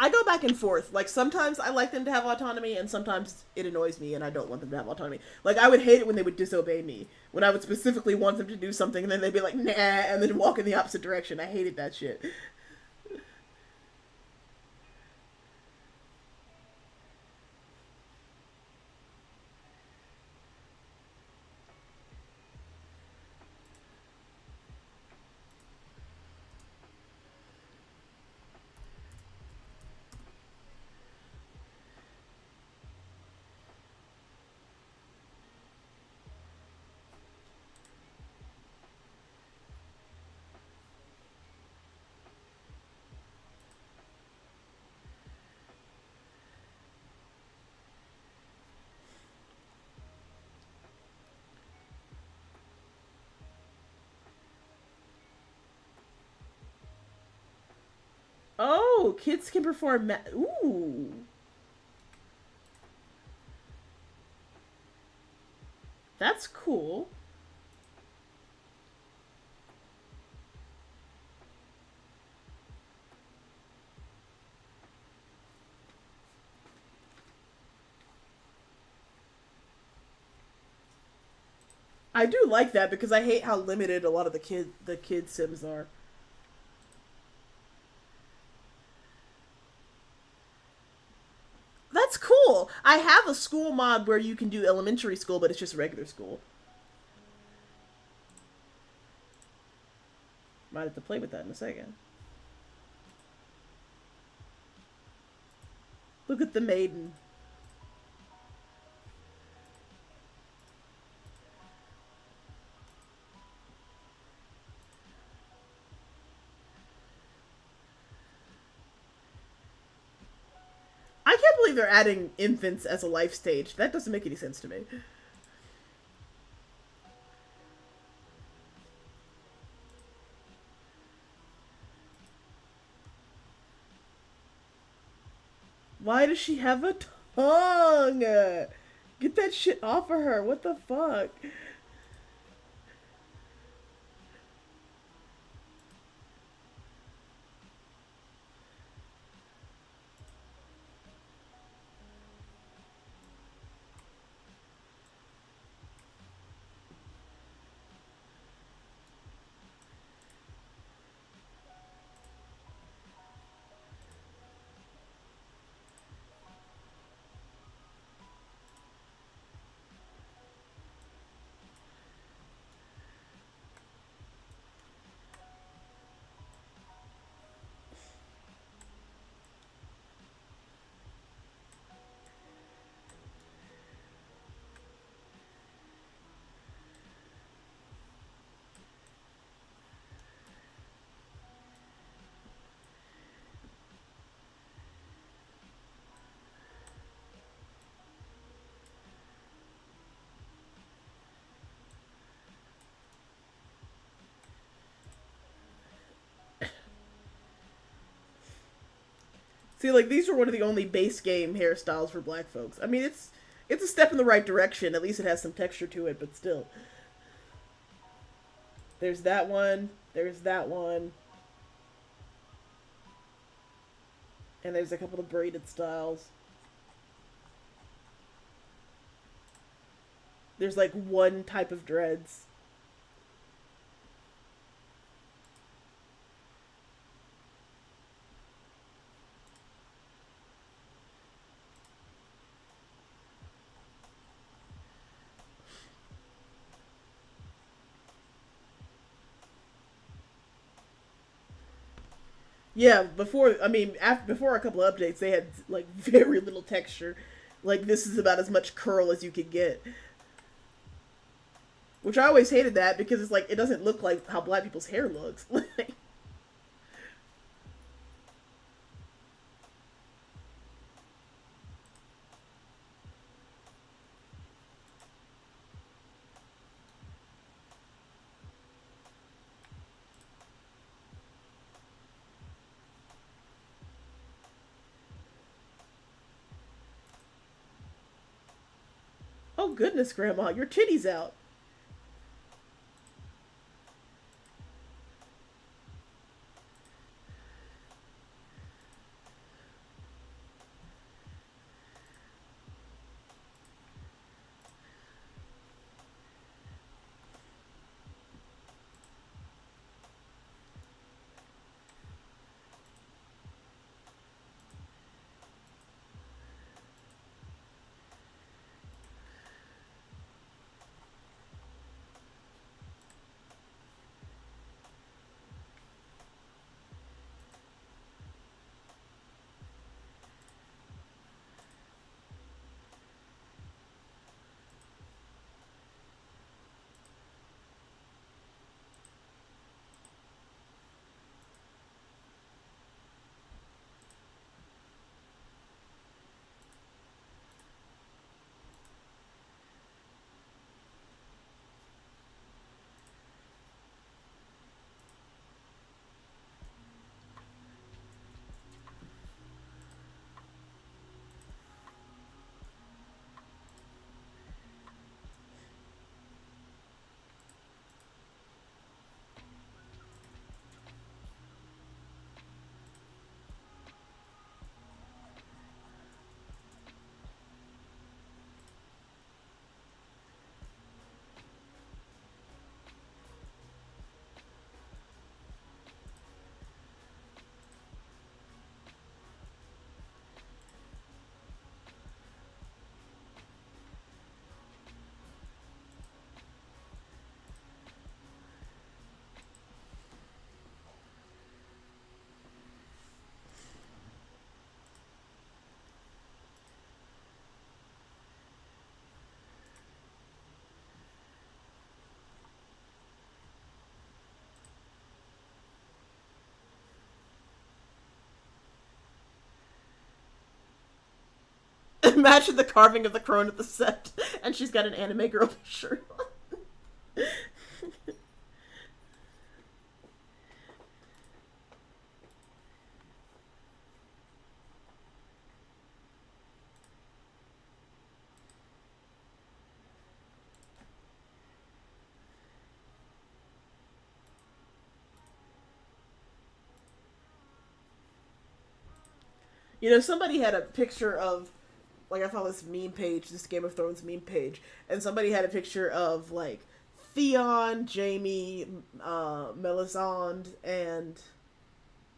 Speaker 2: I go back and forth. Like sometimes I like them to have autonomy, and sometimes it annoys me, and I don't want them to have autonomy. Like I would hate it when they would disobey me. When I would specifically want them to do something, and then they'd be like, "Nah," and then walk in the opposite direction. I hated that shit. Oh, kids can perform. Ooh, that's cool. I do like that because I hate how limited a lot of the kid Sims are. That's cool. I have a school mod where you can do elementary school, but it's just regular school. Might have to play with that in a second. Look at the maiden. I can't believe they're adding infants as a life stage. That doesn't make any sense to me. Why does she have a tongue? Get that shit off of her. What the fuck? See, like these are one of the only base game hairstyles for black folks. I mean, it's a step in the right direction. At least it has some texture to it, but still. There's that one. There's that one. And there's a couple of braided styles. There's like one type of dreads. Yeah, before I mean, before a couple of updates, they had like very little texture. Like this is about as much curl as you could get, which I always hated that because it's like it doesn't look like how black people's hair looks. Oh goodness, Grandma, your titties out. Imagine the carving of the crone at the set, and she's got an anime girl shirt on. You know, somebody had a picture of, like, I found this meme page, this Game of Thrones meme page, and somebody had a picture of, like, Theon, Jaime, Melisandre, and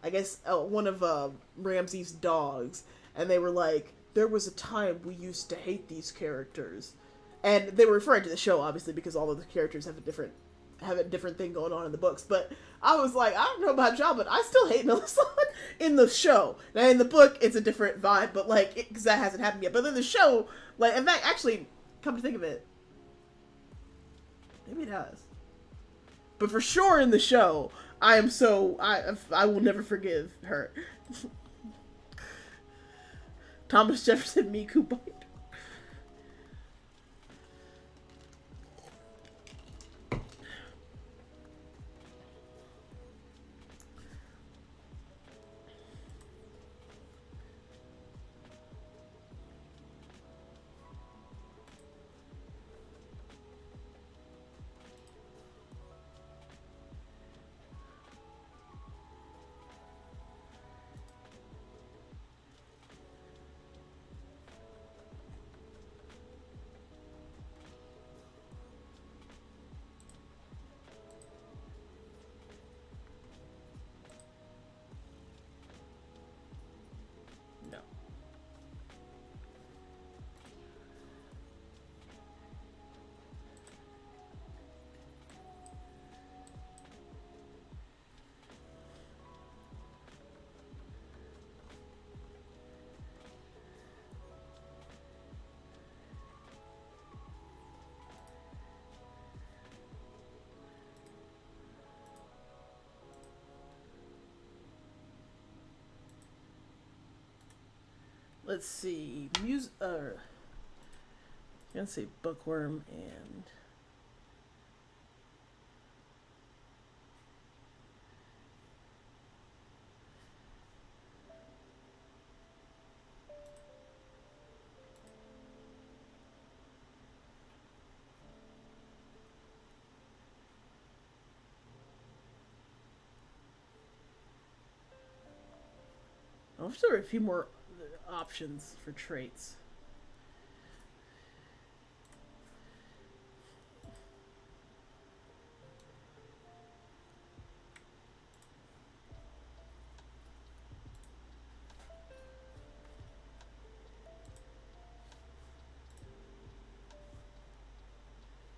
Speaker 2: I guess one of Ramsay's dogs, and they were like, there was a time we used to hate these characters, and they were referring to the show, obviously, because all of the characters have a different thing going on in the books. But I was like, I don't know about y'all, but I still hate Melisandre in the show. Now in the book, it's a different vibe, but like, because that hasn't happened yet. But in the show, like, in fact, actually, come to think of it, maybe it has. But for sure in the show, I will never forgive her. Thomas Jefferson Miku bite. No. Let's see, let's see, Bookworm and I'll have to a few more options for traits.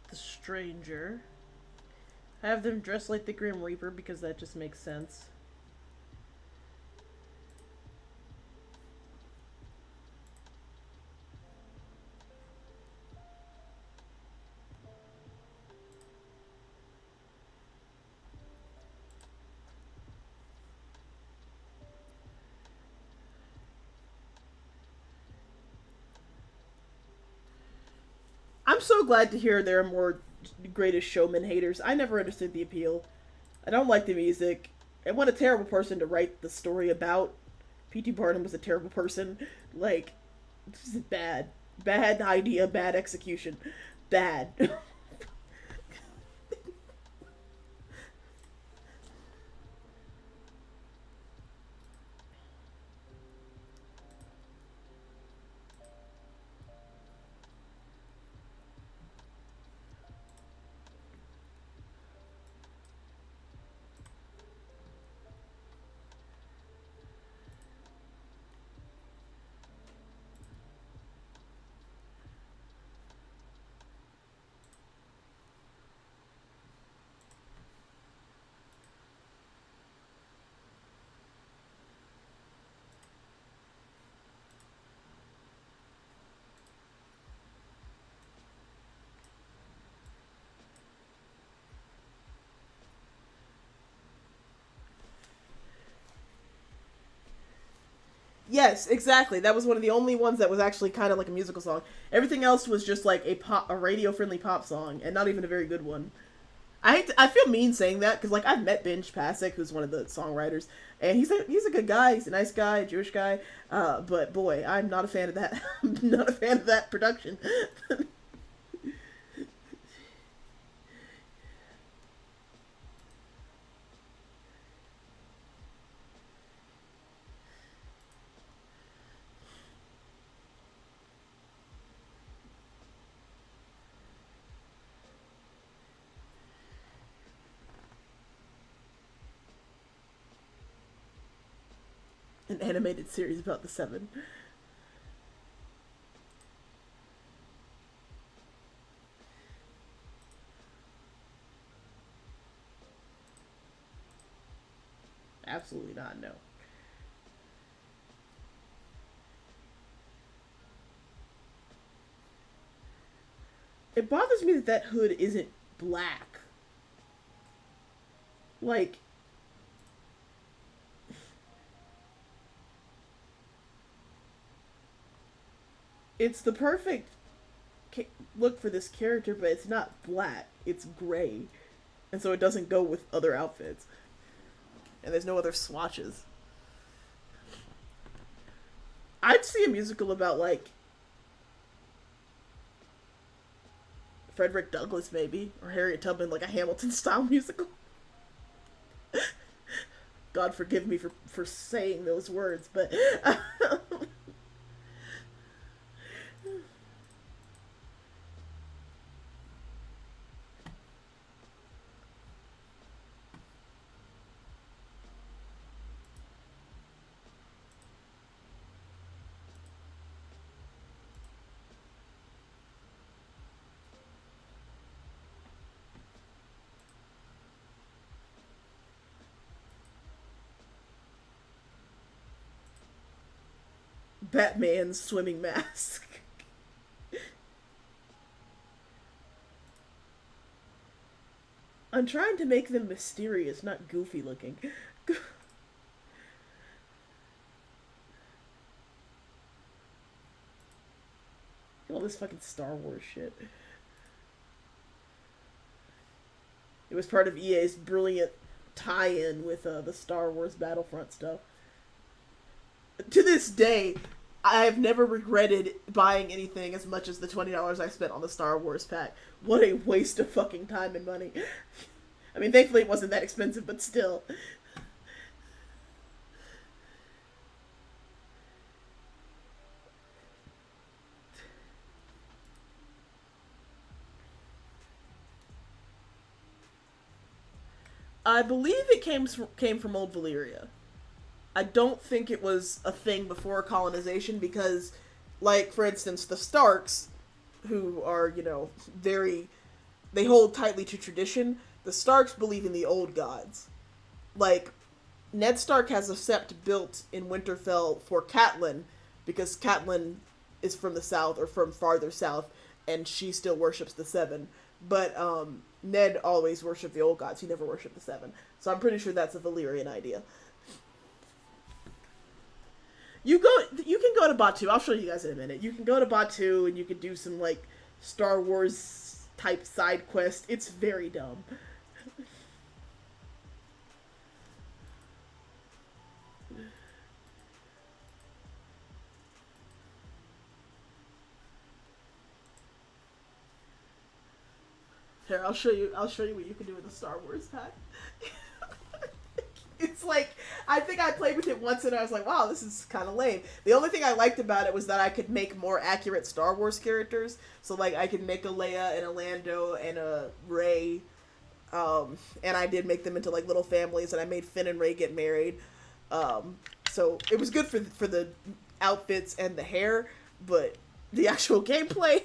Speaker 2: The Stranger. Have them dressed like the Grim Reaper because that just makes sense. I'm so glad to hear there are more Greatest Showman haters. I never understood the appeal. I don't like the music. And what a terrible person to write the story about. P.T. Barnum was a terrible person. Like, this is bad. Bad idea, bad execution. Bad. Yes, exactly. That was one of the only ones that was actually kind of like a musical song. Everything else was just like a radio friendly pop song, and not even a very good one. I feel mean saying that because like I've met Benj Pasek, who's one of the songwriters, and he's a good guy. He's a nice guy, Jewish guy. But boy, I'm not a fan of that. I'm not a fan of that production. An animated series about the Seven. Absolutely not. No. It bothers me that that hood isn't black. Like it's the perfect look for this character, but it's not black. It's gray, and so it doesn't go with other outfits. And there's no other swatches. I'd see a musical about like Frederick Douglass, maybe, or Harriet Tubman, like a Hamilton style musical. God forgive me for saying those words, but Batman's swimming mask. I'm trying to make them mysterious, not goofy looking. All this fucking Star Wars shit. It was part of EA's brilliant tie-in with the Star Wars Battlefront stuff. To this day, I have never regretted buying anything as much as the $20 I spent on the Star Wars pack. What a waste of fucking time and money. I mean, thankfully it wasn't that expensive, but still. I believe it came from old Valyria. I don't think it was a thing before colonization because, like, for instance, the Starks, who are, very. They hold tightly to tradition. The Starks believe in the old gods. Like, Ned Stark has a sept built in Winterfell for Catelyn because Catelyn is from the south or from farther south and she still worships the Seven. But Ned always worshipped the old gods. He never worshipped the Seven. So I'm pretty sure that's a Valyrian idea. You can go to Batu. I'll show you guys in a minute. You can go to Batu and you can do some like Star Wars type side quest. It's very dumb. Here, I'll show you. I'll show you what you can do with a Star Wars pack. It's like I think I played with it once and I was like, wow, this is kind of lame. The only thing I liked about it was that I could make more accurate Star Wars characters. So like I could make a Leia and a Lando and a Rey, and I did make them into like little families, and I made Finn and Rey get married. So it was good for the outfits and the hair, but the actual gameplay.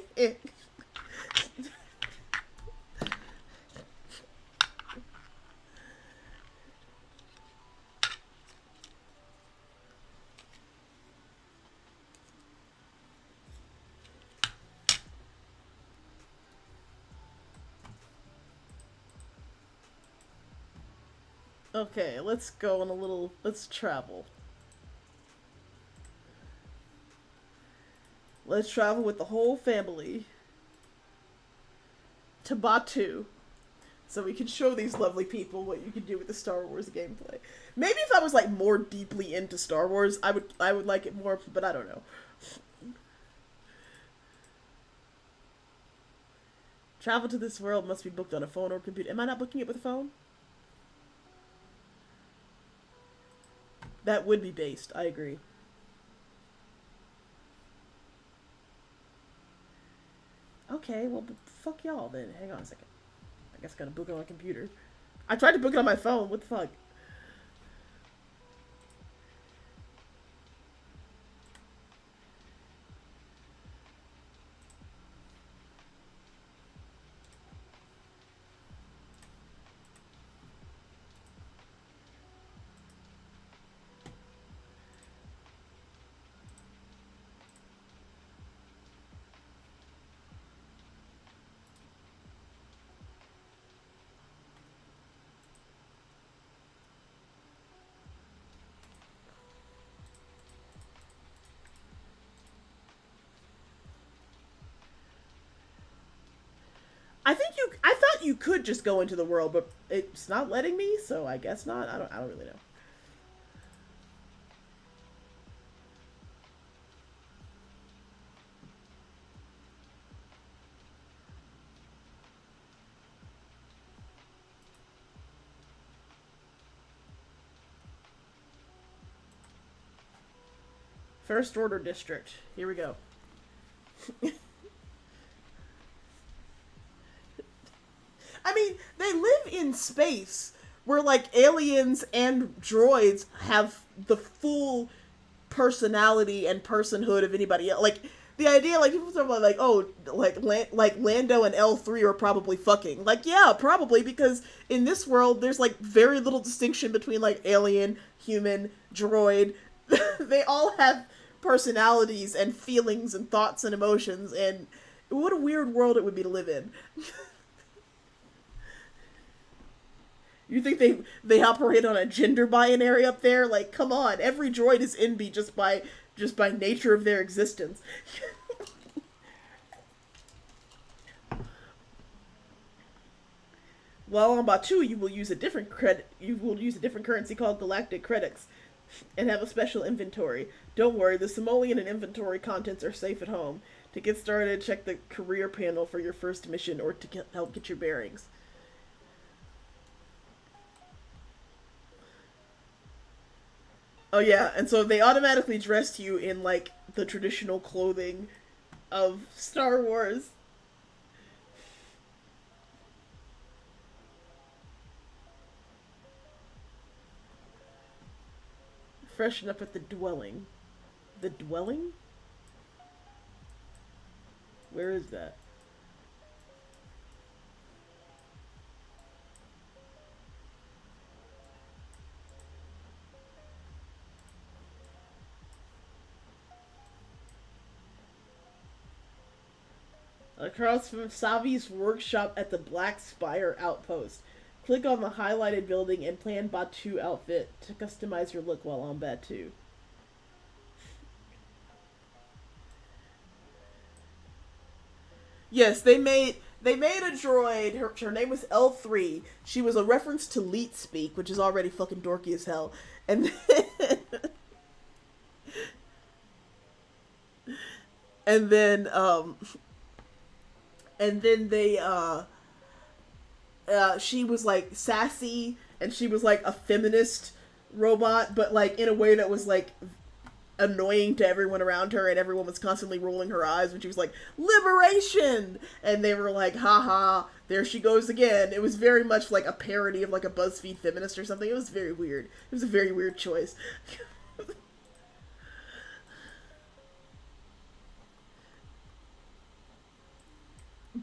Speaker 2: Okay, let's go on a little. Let's travel. Let's travel with the whole family to Batu, so we can show these lovely people what you can do with the Star Wars gameplay. Maybe if I was like more deeply into Star Wars, I would like it more, but I don't know. Travel to this world must be booked on a phone or computer. Am I not booking it with a phone? That would be based. I agree. Okay, well, fuck y'all then. Hang on a second. I guess I gotta book it on a computer. I tried to book it on my phone. What the fuck? I thought you could just go into the world, but it's not letting me, so I guess not. I don't really know. First Order District. Here we go. I mean, they live in space where like aliens and droids have the full personality and personhood of anybody else. Like the idea, like people talk about, like, oh, like Lando and L3 are probably fucking. Like, yeah, probably, because in this world there's like very little distinction between like alien, human, droid. They all have personalities and feelings and thoughts and emotions, and what a weird world it would be to live in. You think they operate on a gender binary up there? Like, come on, every droid is NB just by nature of their existence. While on Batu, you will use a different currency called galactic credits, and have a special inventory. Don't worry, the simoleon and inventory contents are safe at home. To get started, check the career panel for your first mission or to help get your bearings. Oh yeah, and so they automatically dressed you in like the traditional clothing of Star Wars. Freshen up at the dwelling. The dwelling? Where is that? Across from Savi's workshop at the Black Spire outpost. Click on the highlighted building and plan Batu outfit to customize your look while on Batu. Yes, they made a droid. Her name was L3. She was a reference to Leet Speak, which is already fucking dorky as hell. And then, and then they she was like sassy, and she was like a feminist robot, but like in a way that was like annoying to everyone around her, and everyone was constantly rolling her eyes when she was like, liberation, and they were like, haha, there she goes again. It was very much like a parody of like a BuzzFeed feminist or something. It was very weird. It was a very weird choice.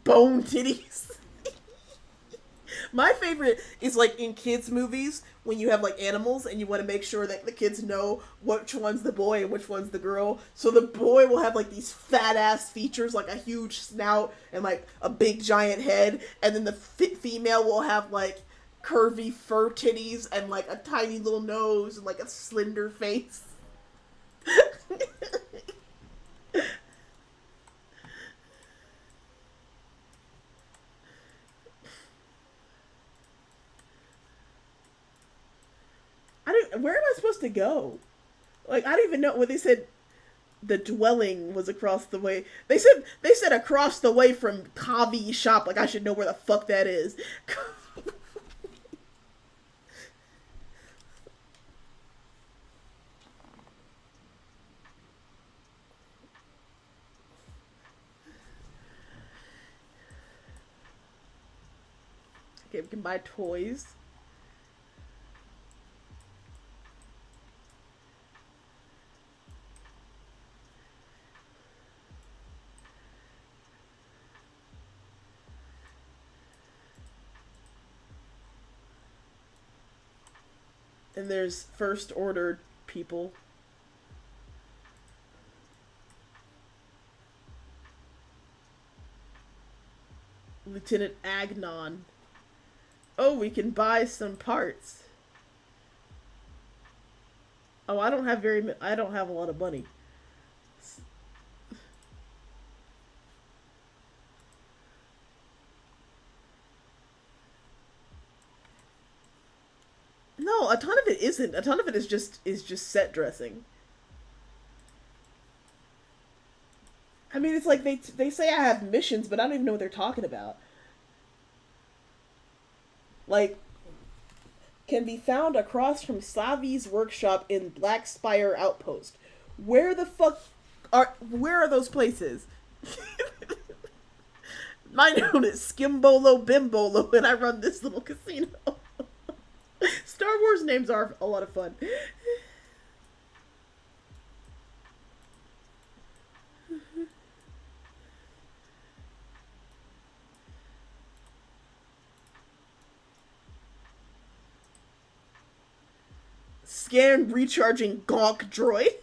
Speaker 2: Bone titties. My favorite is like in kids movies when you have like animals and you want to make sure that the kids know which one's the boy and which one's the girl. So the boy will have like these fat ass features, like a huge snout and like a big giant head, and then the female will have like curvy fur titties and like a tiny little nose and like a slender face. Where am I supposed to go? Like, I don't even know when they said the dwelling was across the way. They said across the way from Kavi's shop. Like, I should know where the fuck that is. Okay, we can buy toys. And there's first order people. Lieutenant Agnon. Oh, we can buy some parts. Oh, I don't have a lot of money. No, a ton of it isn't. A ton of it is just set dressing. I mean, it's like they say I have missions, but I don't even know what they're talking about. Like, can be found across from Savi's workshop in Black Spire Outpost. Where are those places? My name is Skimbolo Bimbolo, and I run this little casino. Star Wars names are a lot of fun. Scan recharging gonk droid.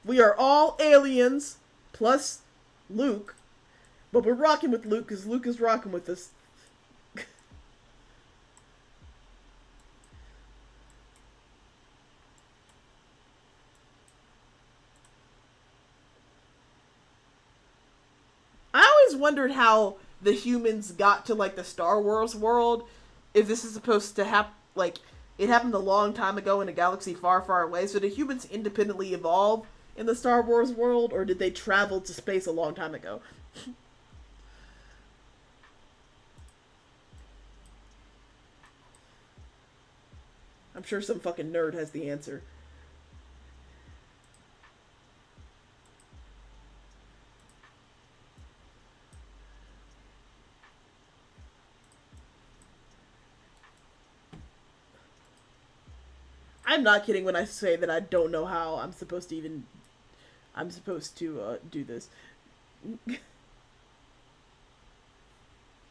Speaker 2: We are all aliens, plus Luke. But we're rocking with Luke because Luke is rocking with us. I always wondered how the humans got to like the Star Wars world. If this is supposed to happen, like it happened a long time ago in a galaxy far, far away. So did humans independently evolve in the Star Wars world, or did they travel to space a long time ago? I'm sure some fucking nerd has the answer. I'm not kidding when I say that I don't know how I'm supposed to do this.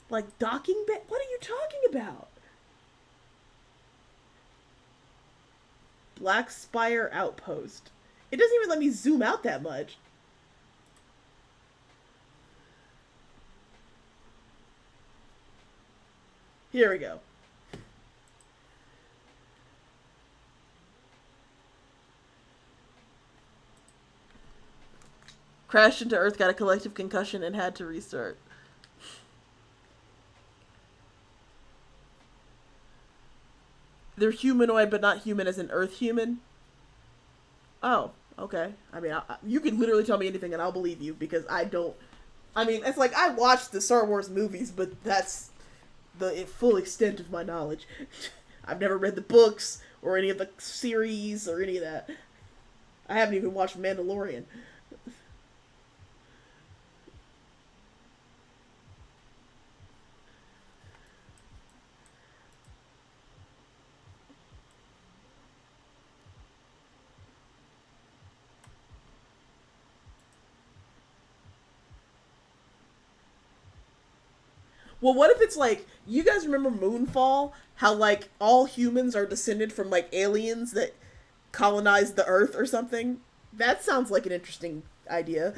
Speaker 2: Like docking bay? What are you talking about? Black Spire Outpost. It doesn't even let me zoom out that much. Here we go. Crashed into Earth, got a collective concussion, and had to restart. They're humanoid, but not human as an Earth human. Oh, okay. I mean, you can literally tell me anything, and I'll believe you because I don't. I mean, it's like I watched the Star Wars movies, but that's the full extent of my knowledge. I've never read the books or any of the series or any of that. I haven't even watched Mandalorian. Well, what if it's like you guys remember Moonfall? How like all humans are descended from like aliens that colonized the Earth or something? That sounds like an interesting idea.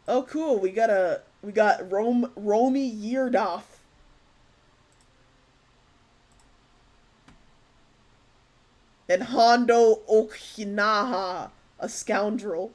Speaker 2: Oh, cool. We got Romy Yeardoff. And Hondo Okinaha, a scoundrel.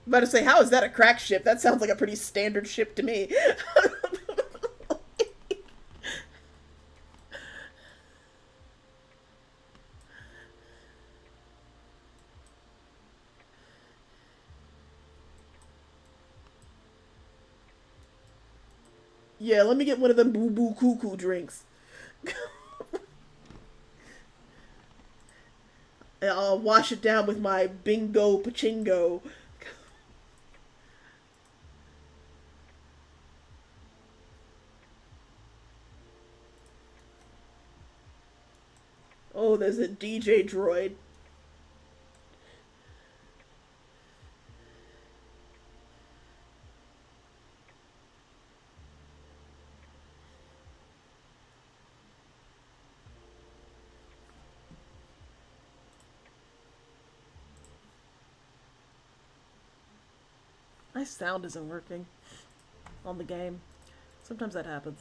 Speaker 2: I'm about to say, how is that a crack ship? That sounds like a pretty standard ship to me. Yeah, let me get one of them boo boo cuckoo drinks. I'll wash it down with my bingo pachingo. Oh, there's a DJ droid. My sound isn't working on the game. Sometimes that happens.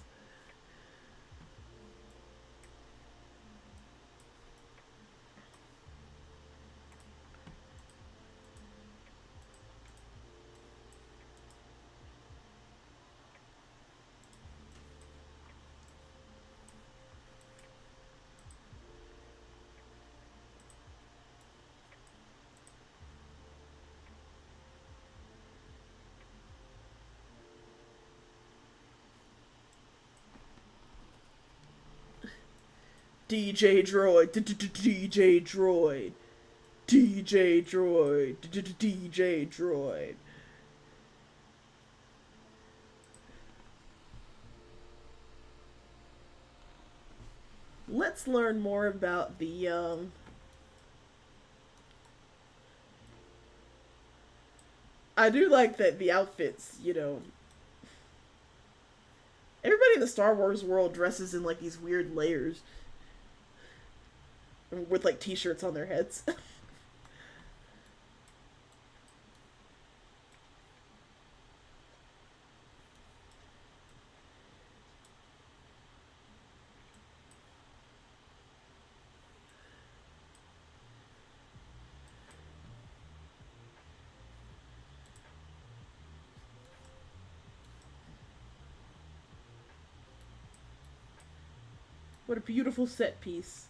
Speaker 2: DJ droid, DJ droid, DJ droid, DJ droid. Let's learn more about the I do like that the outfits, everybody in the Star Wars world dresses in like these weird layers with like t-shirts on their heads. What a beautiful set piece.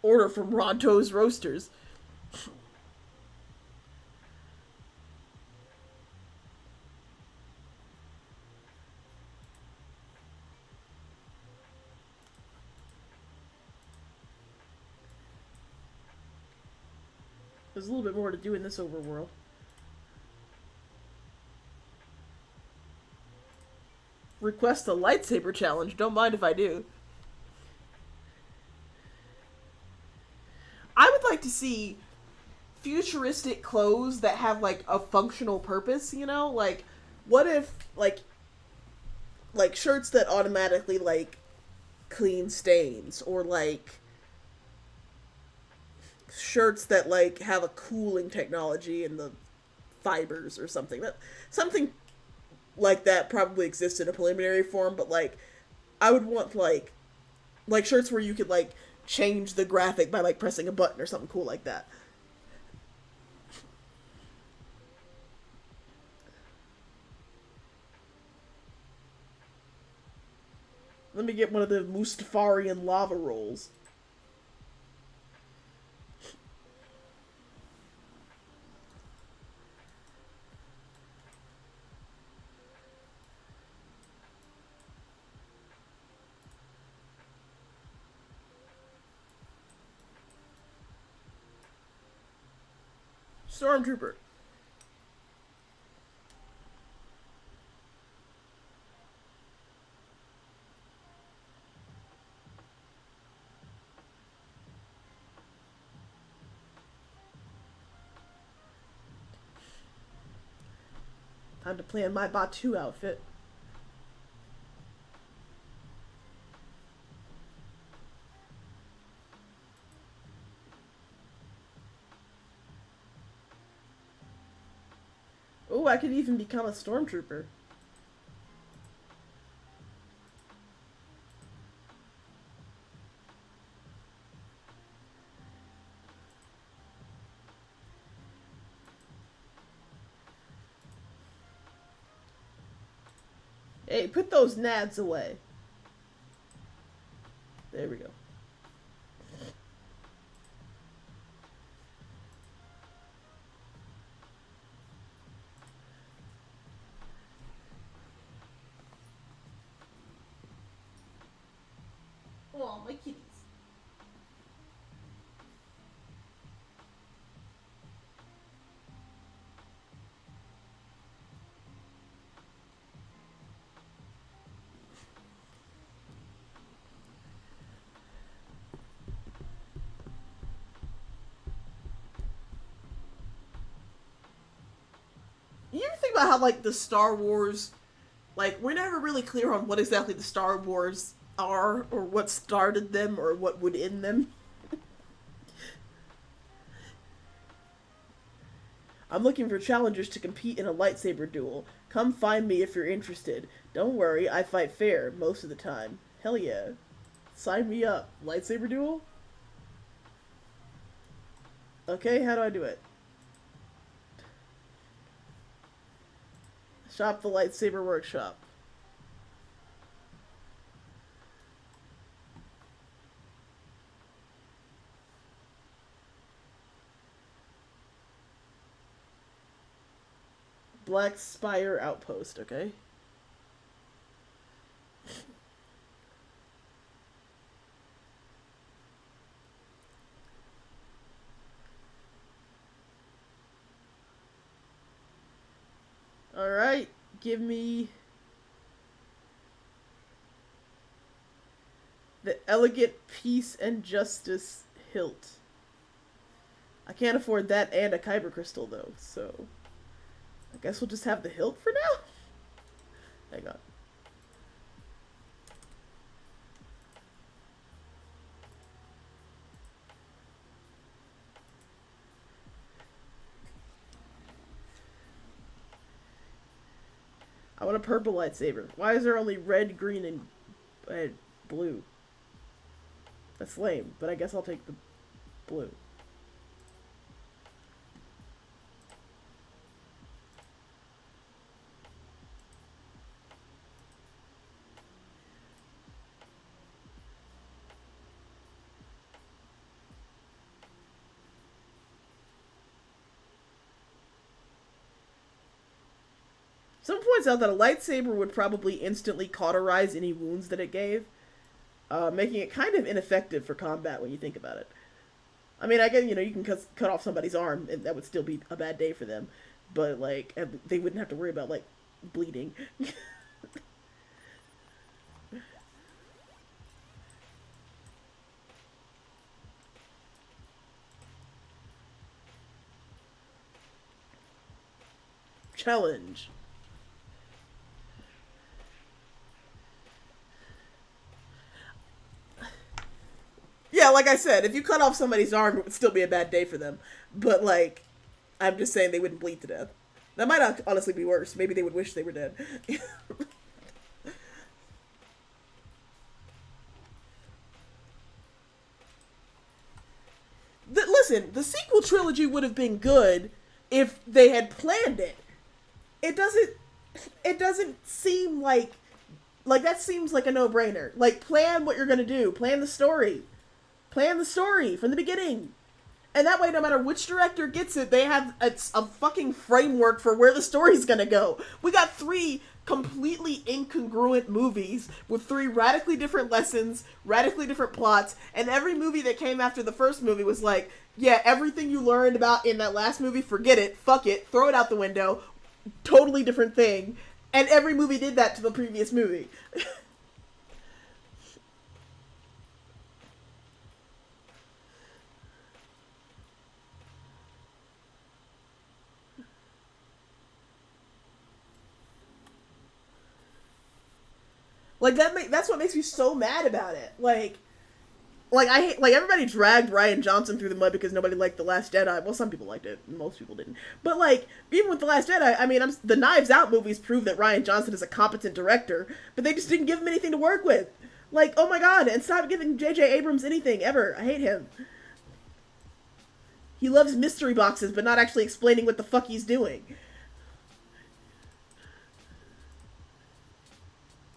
Speaker 2: Order from Ronto's Roasters. There's a little bit more to do in this overworld. Request a lightsaber challenge. Don't mind if I do. I would like to see futuristic clothes that have like a functional purpose, Like what if like shirts that automatically like clean stains, or like shirts that like have a cooling technology in the fibers or something. That something like that probably exists in a preliminary form, but like I would want like shirts where you could like change the graphic by like pressing a button or something cool like that. Let me get one of the Mustafarian lava rolls. Stormtrooper. Time to plan my Batu outfit. Oh, I could even become a stormtrooper. Hey, put those nads away. There we go. Oh, my kitties. You ever think about how like the Star Wars, like we're never really clear on what exactly the Star Wars are, or what started them, or what would end them. I'm looking for challengers to compete in a lightsaber duel. Come find me if you're interested. Don't worry, I fight fair most of the time. Hell yeah. Sign me up. Lightsaber duel? Okay, how do I do it? Shop the lightsaber workshop. Black Spire Outpost, okay. Alright, give me the Elegant Peace and Justice hilt. I can't afford that and a Kyber crystal though, so I guess we'll just have the hilt for now. Hang on. I want a purple lightsaber. Why is there only red, green, and blue? That's lame, but I guess I'll take the blue. Someone points out that a lightsaber would probably instantly cauterize any wounds that it gave, making it kind of ineffective for combat when you think about it. I mean, I guess, you can cut off somebody's arm, and that would still be a bad day for them, but, like, they wouldn't have to worry about, like, bleeding. Challenge. Yeah, like I said, if you cut off somebody's arm, it would still be a bad day for them. But, like, I'm just saying they wouldn't bleed to death. That might honestly be worse. Maybe they would wish they were dead. listen, the sequel trilogy would have been good if they had planned it. It doesn't. It doesn't seem like that seems like a no-brainer. Like, plan what you're gonna do. Plan the story. Plan the story from the beginning. And that way, no matter which director gets it, they have a fucking framework for where the story's gonna go. We got 3 completely incongruent movies with 3 radically different lessons, radically different plots, and every movie that came after the first movie was like, yeah, everything you learned about in that last movie, forget it, fuck it, throw it out the window, totally different thing. And every movie did that to the previous movie. Like that's what makes me so mad about it. Like I hate, like, everybody dragged Rian Johnson through the mud because nobody liked The Last Jedi. Well, some people liked it, most people didn't. But like, even with The Last Jedi, I mean, the Knives Out movies prove that Rian Johnson is a competent director, but they just didn't give him anything to work with. Like, oh my god, and stop giving J.J. Abrams anything ever. I hate him. He loves mystery boxes, but not actually explaining what the fuck he's doing.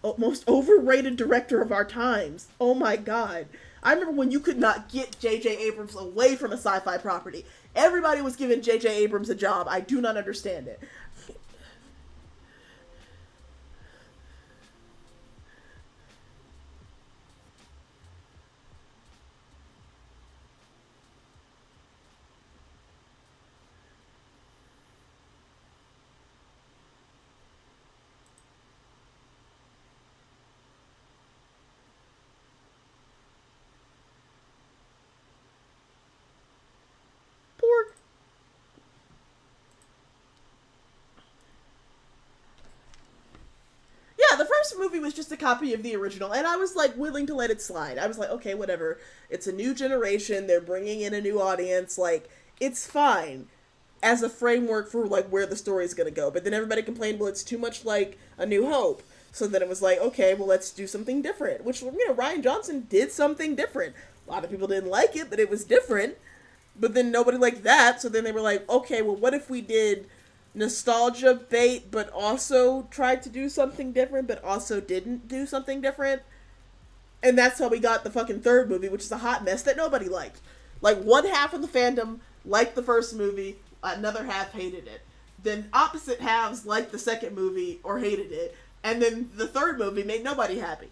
Speaker 2: Oh, most overrated director of our times. Oh my god. I remember when you could not get J.J. Abrams away from a sci-fi property. Everybody was giving J.J. Abrams a job. I do not understand it. Poor. Yeah, the first movie was just a copy of the original, and I was like willing to let it slide. I was like, okay, whatever. It's a new generation. They're bringing in a new audience. Like, it's fine as a framework for like where the story's gonna go. But then everybody complained, well, it's too much like A New Hope. So then it was like, okay, well, let's do something different. Which, Rian Johnson did something different. A lot of people didn't like it, but it was different. But then nobody liked that, so then they were like, okay, well, what if we did nostalgia bait, but also tried to do something different, but also didn't do something different? And that's how we got the fucking third movie, which is a hot mess that nobody liked. Like, one half of the fandom liked the first movie, another half hated it. Then opposite halves liked the second movie or hated it, and then the third movie made nobody happy.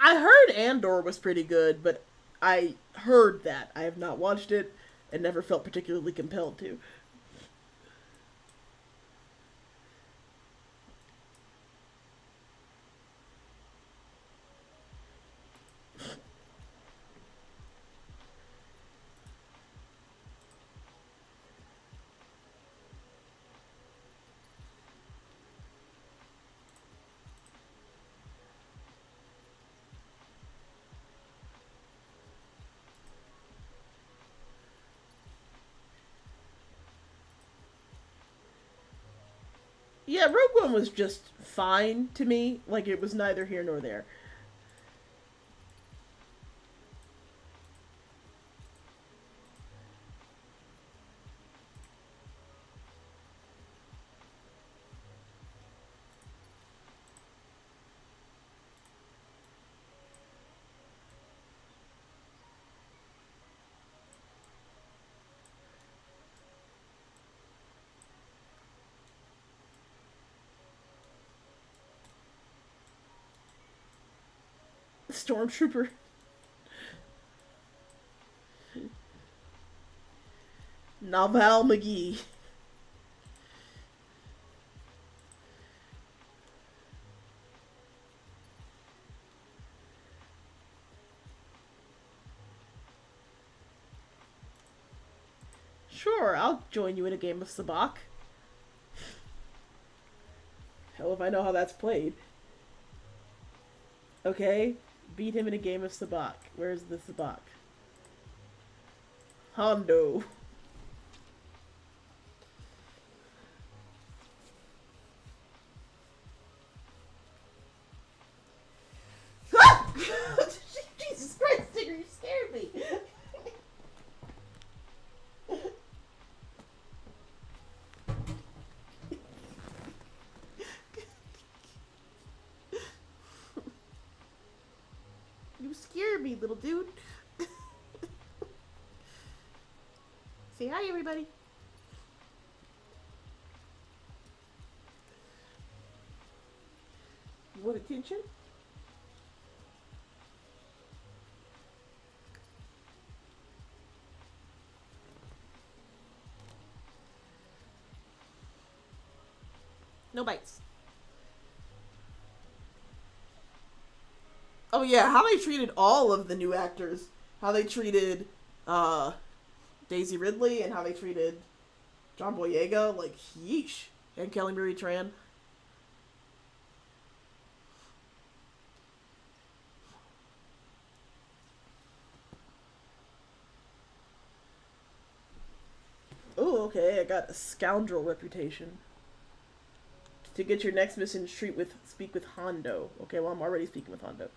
Speaker 2: I heard Andor was pretty good, but I heard that. I have not watched it and never felt particularly compelled to. Yeah, Rogue One was just fine to me. Like, it was neither here nor there. Stormtrooper. Naval McGee. Sure, I'll join you in a game of sabacc. Hell if I know how that's played. Okay, beat him in a game of sabacc. Where's the sabacc? Hondo. Jesus Christ, Tigger, you scared me. You scared me, little dude. Say hi, everybody. You want attention? No bites. Oh yeah, how they treated all of the new actors. How they treated Daisy Ridley and how they treated John Boyega, like yeesh. And Kelly Marie Tran. Oh, okay, I got a scoundrel reputation. To get your next mission, speak with Hondo. Okay, well I'm already speaking with Hondo.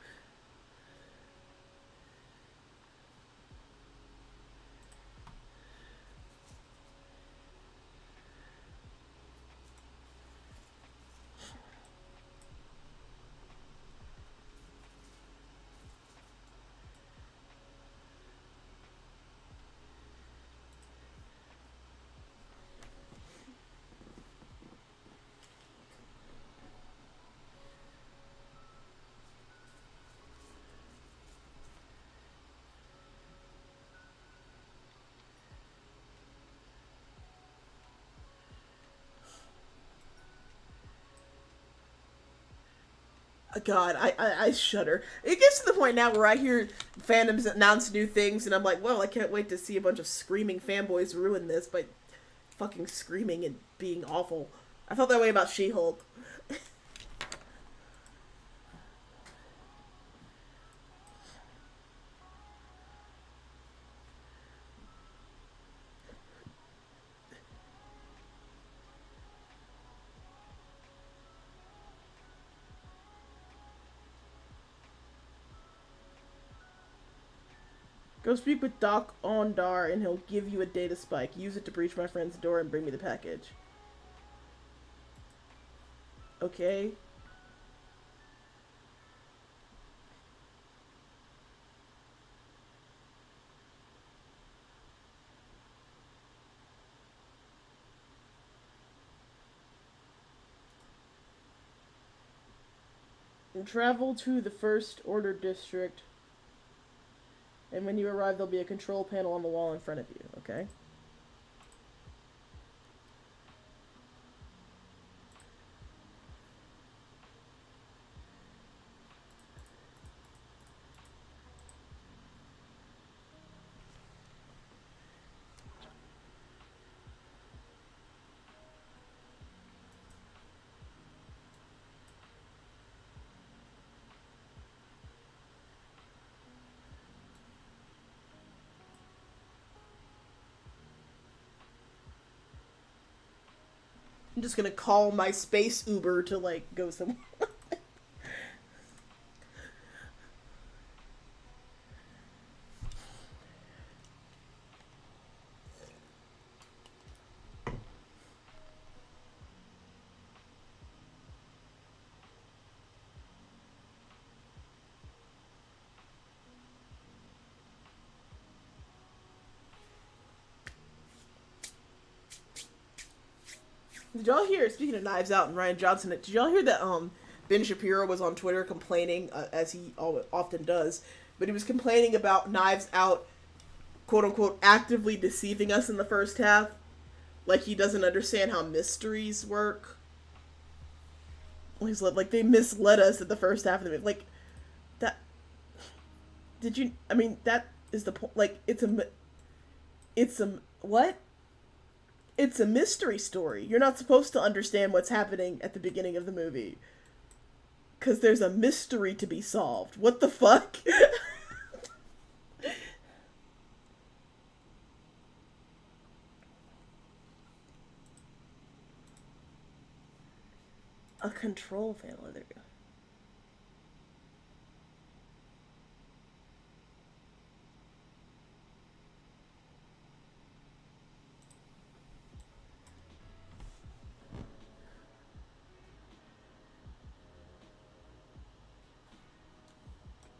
Speaker 2: God, I shudder. It gets to the point now where I hear fandoms announce new things, and I'm like, well, I can't wait to see a bunch of screaming fanboys ruin this by fucking screaming and being awful. I felt that way about She-Hulk. Go speak with Doc Ondar, and he'll give you a data spike. Use it to breach my friend's door and bring me the package. Okay. And travel to the First Order District. And when you arrive, there'll be a control panel on the wall in front of you, okay? I'm just gonna call my space Uber to, like, go somewhere. Did y'all hear, speaking of Knives Out and Ryan Johnson, did y'all hear that, Ben Shapiro was on Twitter complaining, as he often does, but he was complaining about Knives Out, quote unquote, actively deceiving us in the first half. Like he doesn't understand how mysteries work. He's like, they misled us at the first half of the movie. Like, that. Did you. I mean, that is the point. Like, it's a. What? It's a mystery story. You're not supposed to understand what's happening at the beginning of the movie. Because there's a mystery to be solved. What the fuck? A control panel. There we go.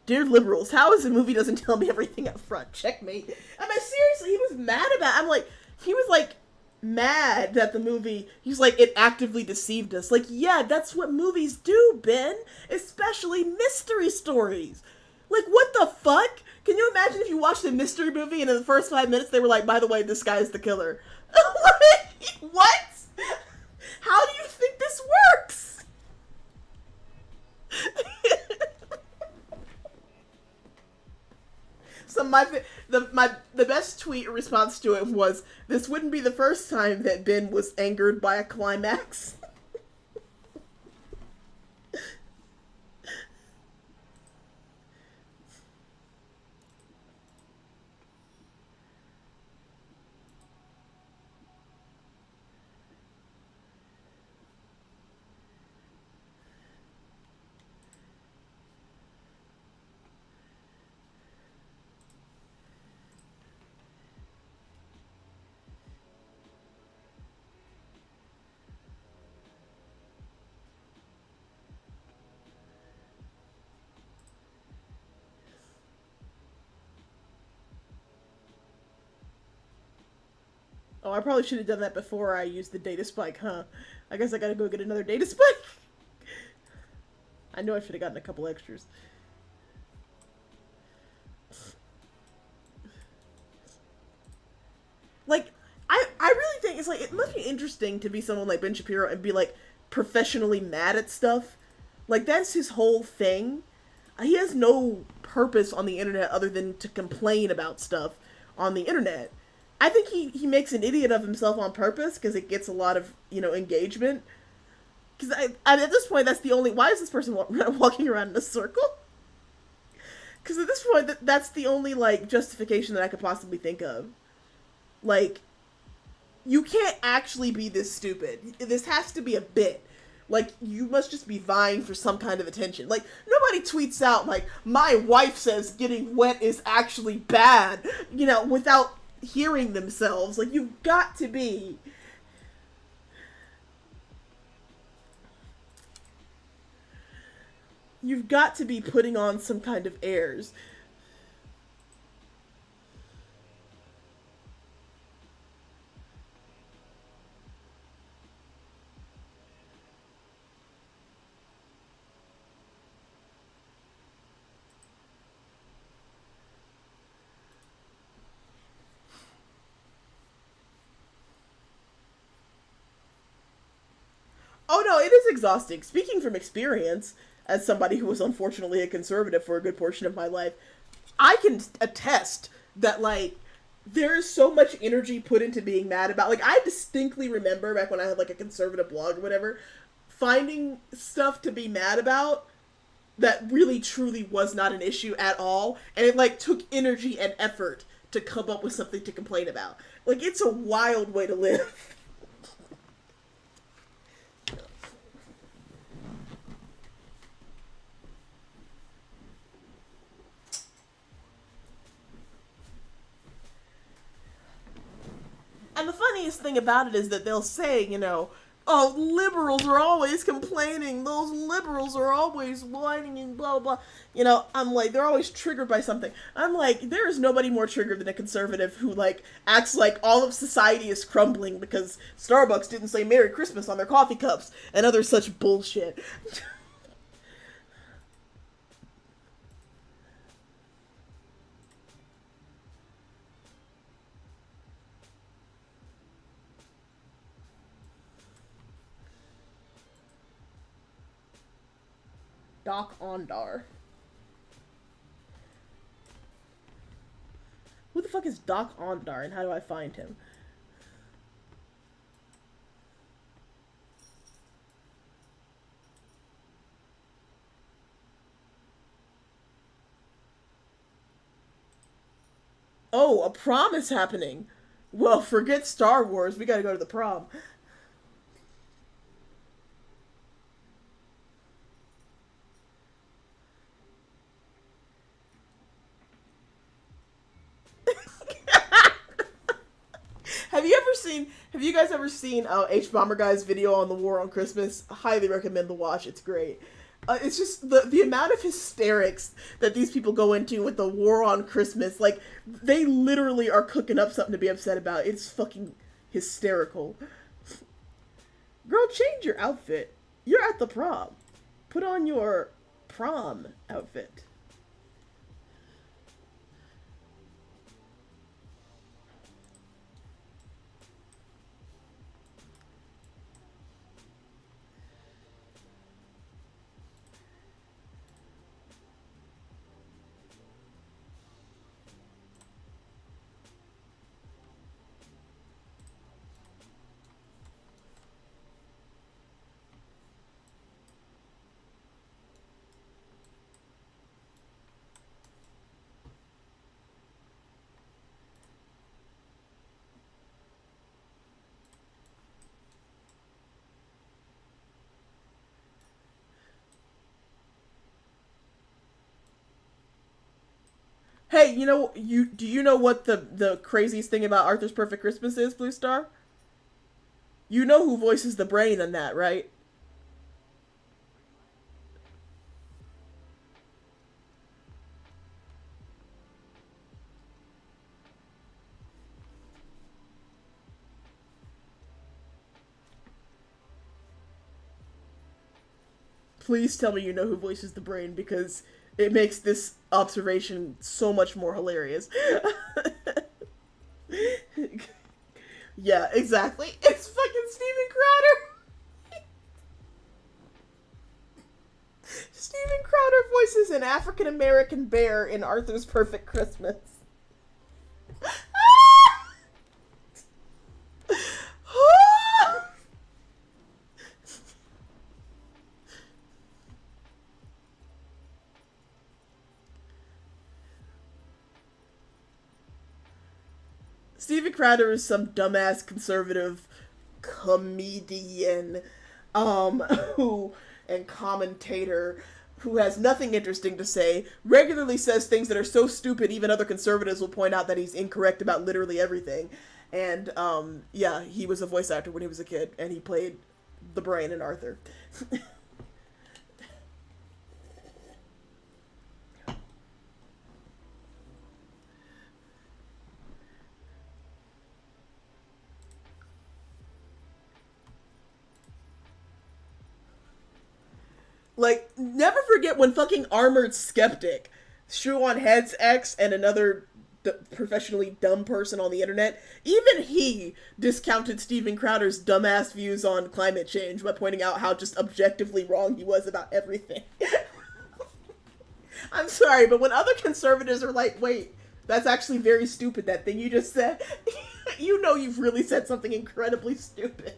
Speaker 2: Dear liberals, how is a movie doesn't tell me everything up front? Checkmate. I mean, seriously, he was mad about it. I'm like, he was like mad that the movie, he's like, it actively deceived us. Like, yeah, that's what movies do, Ben. Especially mystery stories. Like, what the fuck? Can you imagine if you watched a mystery movie and in the first 5 minutes they were like, by the way, this guy is the killer? Like, what? How do you think this works? So the best tweet response to it was, this wouldn't be the first time that Ben was angered by a climax. Oh, I probably should have done that before I used the data spike, huh? I guess I gotta go get another data spike. I know I should have gotten a couple extras. Like, I really think it's like, it must be interesting to be someone like Ben Shapiro and be like professionally mad at stuff. Like, that's his whole thing. He has no purpose on the internet other than to complain about stuff on the internet. I think he makes an idiot of himself on purpose because it gets a lot of, engagement. Because at this point, that's the only... Why is this person walking around in a circle? Because at this point, that's the only, like, justification that I could possibly think of. Like, you can't actually be this stupid. This has to be a bit. Like, you must just be vying for some kind of attention. Like, nobody tweets out, like, my wife says getting wet is actually bad, without hearing themselves. Like, you've got to be... You've got to be putting on some kind of airs. Oh no, it is exhausting. Speaking from experience, as somebody who was unfortunately a conservative for a good portion of my life, I can attest that, like, there's so much energy put into being mad about, like, I distinctly remember back when I had, like, a conservative blog or whatever, finding stuff to be mad about that really truly was not an issue at all, and it, like, took energy and effort to come up with something to complain about. Like, it's a wild way to live. And the funniest thing about it is that they'll say, oh, liberals are always complaining. Those liberals are always whining and blah, blah, blah. I'm like, they're always triggered by something. I'm like, there is nobody more triggered than a conservative who, like, acts like all of society is crumbling because Starbucks didn't say Merry Christmas on their coffee cups and other such bullshit. Doc Ondar. Who the fuck is Doc Ondar, and how do I find him? Oh, a prom is happening. Well, forget Star Wars. We gotta go to the prom. Have you guys ever seen H Bomber Guy's video on the war on Christmas? Highly recommend the watch. It's great. It's just the amount of hysterics that these people go into with the war on Christmas. Like, they literally are cooking up something to be upset about. It's fucking hysterical. Girl, change your outfit. You're at the prom. Put on your prom outfit. Hey, do you know what the craziest thing about Arthur's Perfect Christmas is, Blue Star? You know who voices the brain in that, right? Please tell me you know who voices the brain, because it makes this observation so much more hilarious. Yeah, exactly. It's fucking Steven Crowder. Steven Crowder voices an African American bear in Arthur's Perfect Christmas. Steven Crowder is some dumbass conservative comedian, who and commentator who has nothing interesting to say, regularly says things that are so stupid even other conservatives will point out that he's incorrect about literally everything. And yeah, he was a voice actor when he was a kid, and he played the brain in Arthur. Like, never forget when fucking Armored Skeptic, Shoe on Heads X, and another professionally dumb person on the internet, even he discounted Steven Crowder's dumbass views on climate change by pointing out how just objectively wrong he was about everything. I'm sorry, but when other conservatives are like, wait, that's actually very stupid, that thing you just said, you know you've really said something incredibly stupid.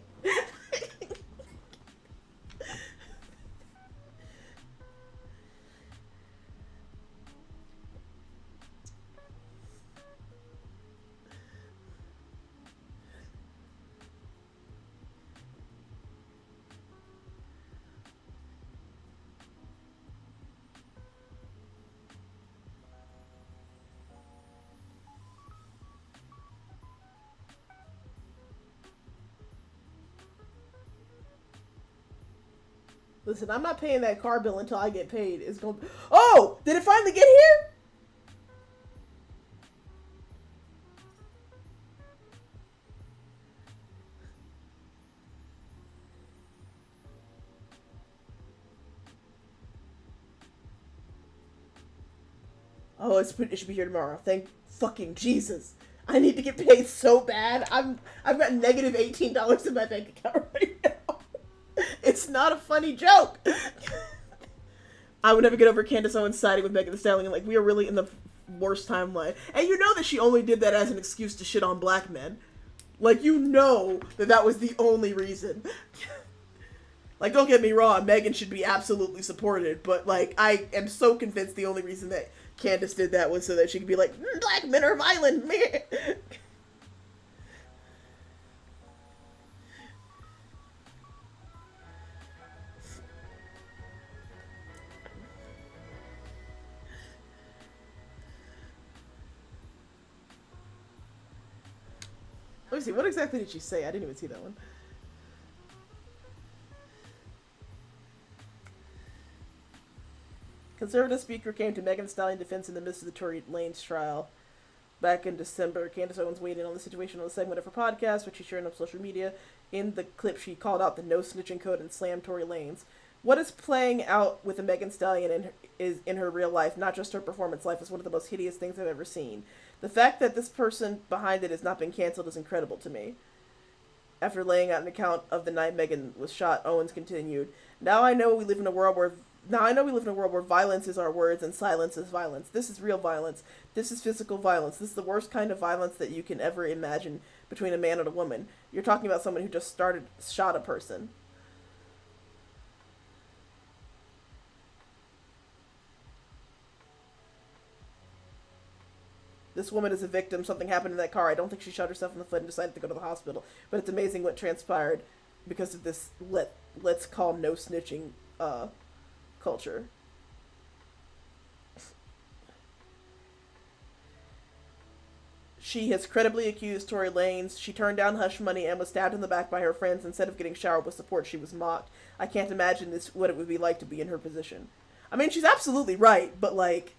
Speaker 2: Listen, I'm not paying that car bill until I get paid. It's going. Oh, did it finally get here? Oh, it should be here tomorrow. Thank fucking Jesus. I need to get paid so bad. I've got negative $18 in my bank account right now. It's not a funny joke. I would never get over Candace Owens siding with Megan Thee Stallion. Like, we are really in the worst timeline. And you know that she only did that as an excuse to shit on black men. Like, you know that that was the only reason. Like, don't get me wrong, Megan should be absolutely supported, but, like, I am so convinced the only reason that Candace did that was so that she could be like, black men are violent, man. Let me see, what exactly did she say? I didn't even see that one. Conservative speaker came to Megan Thee Stallion defense in the midst of the Tory Lanez trial. Back in December, Candace Owens weighed in on the situation on a segment of her podcast, which she shared on social media. In the clip, she called out the no snitching code and slammed Tory Lanez. What is playing out with the Megan Thee Stallion is in her real life, not just her performance life, is one of the most hideous things I've ever seen. The fact that this person behind it has not been canceled is incredible to me. After laying out an account of the night Megan was shot, Owens continued, Now I know we live in a world where violence is our words and silence is violence. This is real violence. This is physical violence. This is the worst kind of violence that you can ever imagine between a man and a woman. You're talking about someone who just shot a person. This woman is a victim. Something happened in that car. I don't think she shot herself in the foot and decided to go to the hospital. But it's amazing what transpired because of this let's call no snitching culture. She has credibly accused Tory Lanez. She turned down hush money and was stabbed in the back by her friends. Instead of getting showered with support, she was mocked. I can't imagine what it would be like to be in her position. I mean, she's absolutely right, but, like,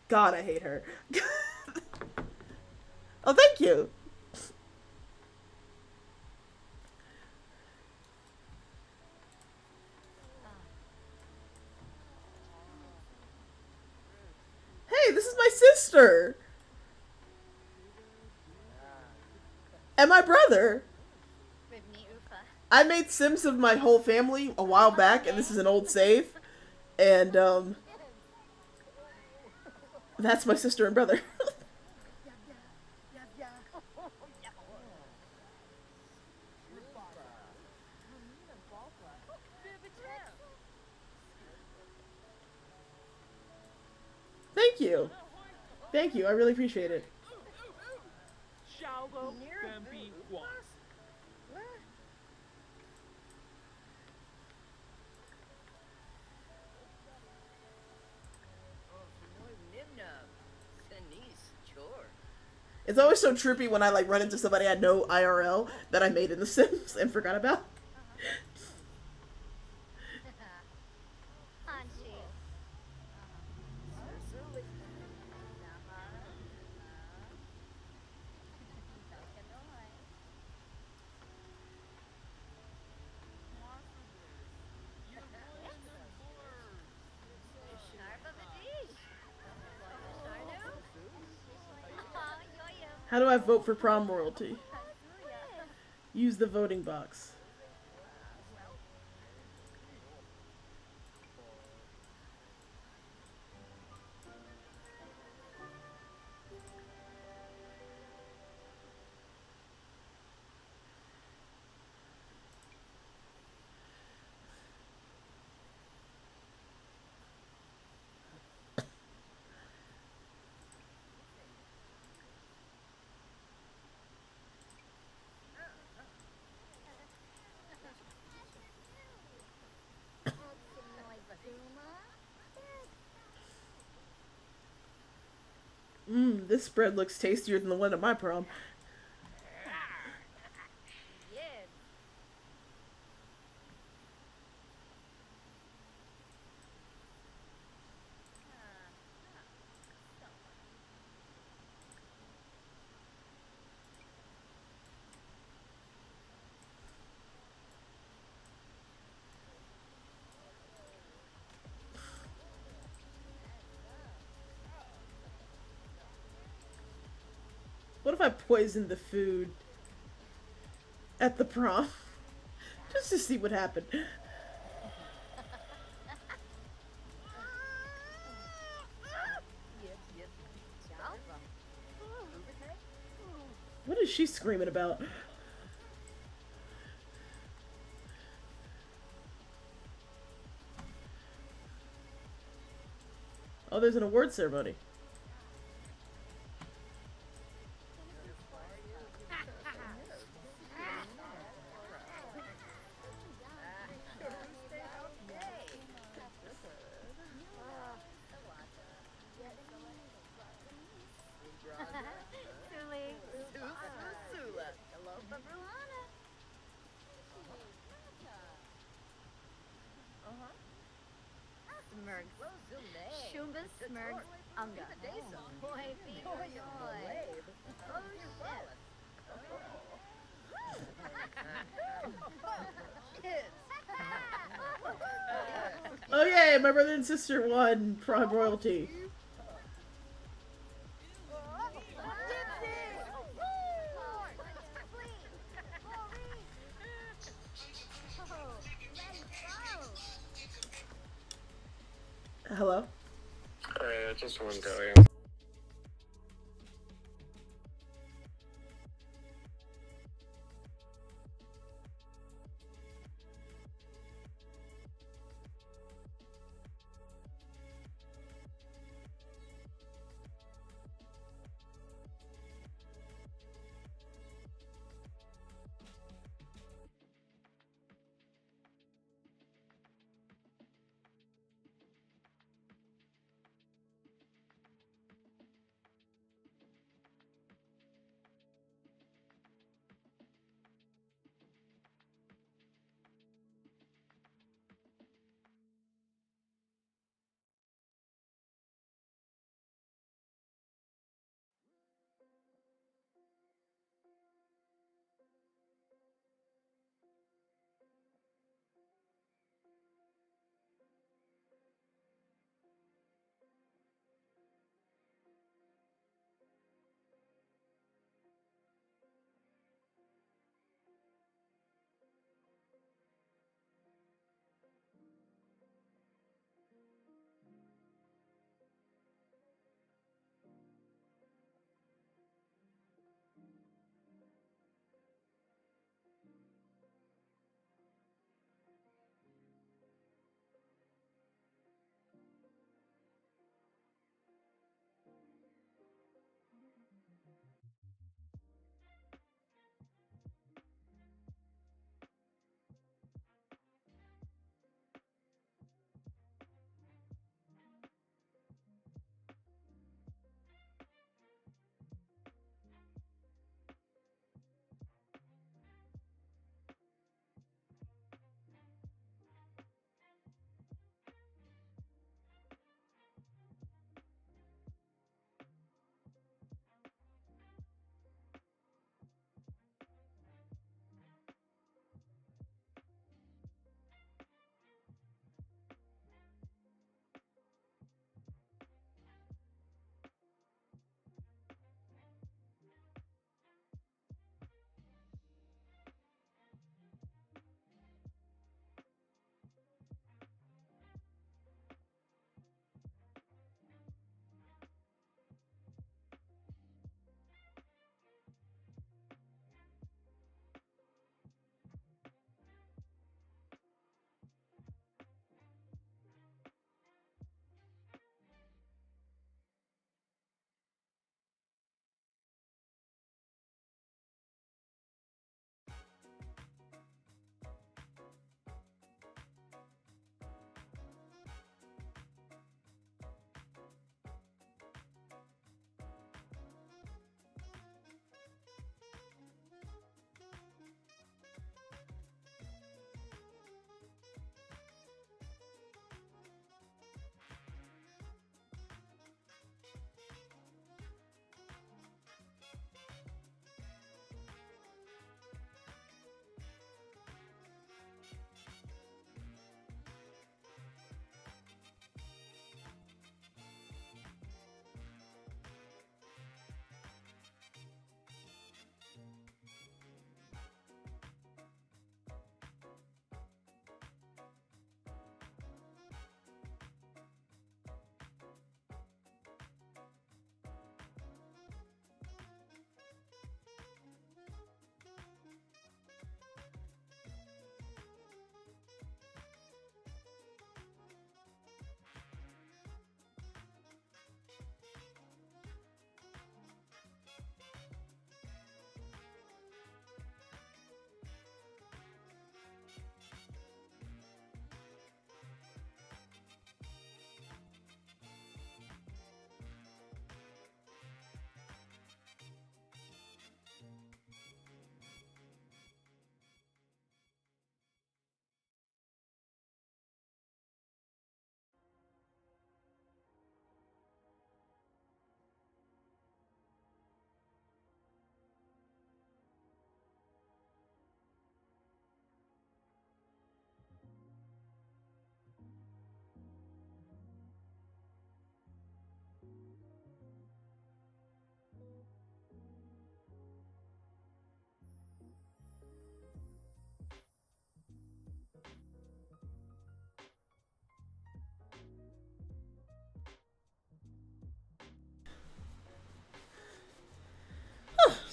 Speaker 2: God, I hate her. Oh, thank you. Hey, this is my sister. And my brother. I made Sims of my whole family a while back, and this is an old save. And, that's my sister and brother. Thank you. Thank you. I really appreciate it. It's always so trippy when I like run into somebody I know IRL that I made in The Sims and forgot about. How do I vote for prom royalty? Use the voting box. This spread looks tastier than the one at my prom. What if I poisoned the food at the prom? Just to see what happened. is she screaming about? Oh, there's an award ceremony.
Speaker 3: Shumbus Smurg Unga. Boy,
Speaker 2: Oh yay, my brother and sister won Prague royalty. Hello?
Speaker 4: I just want to tell you.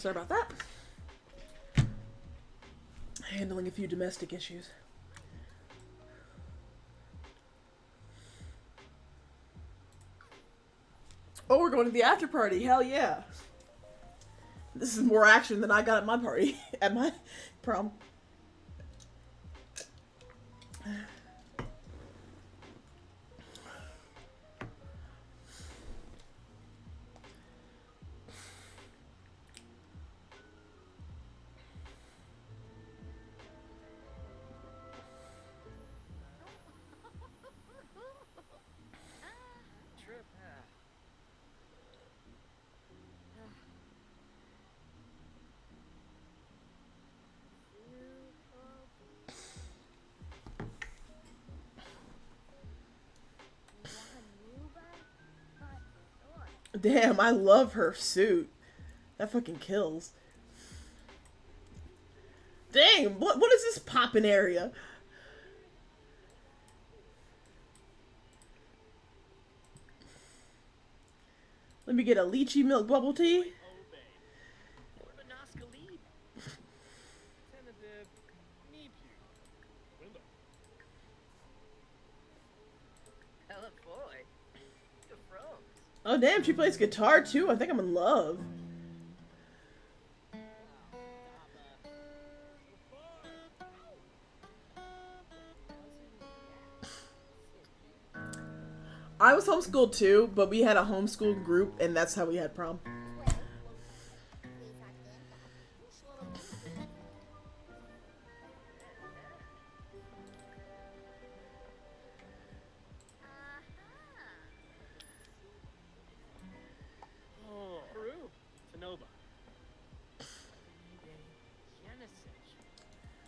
Speaker 2: Sorry about that. Handling a few domestic issues. Oh, we're going to the after party. Hell yeah. This is more action than I got at my party. At my prom. Damn, I love her suit. That fucking kills. Dang, what is this poppin' area? Let me get a lychee milk bubble tea. Oh damn, she plays guitar too. I think I'm in love. I was homeschooled too, but we had a homeschool group, and that's how we had prom.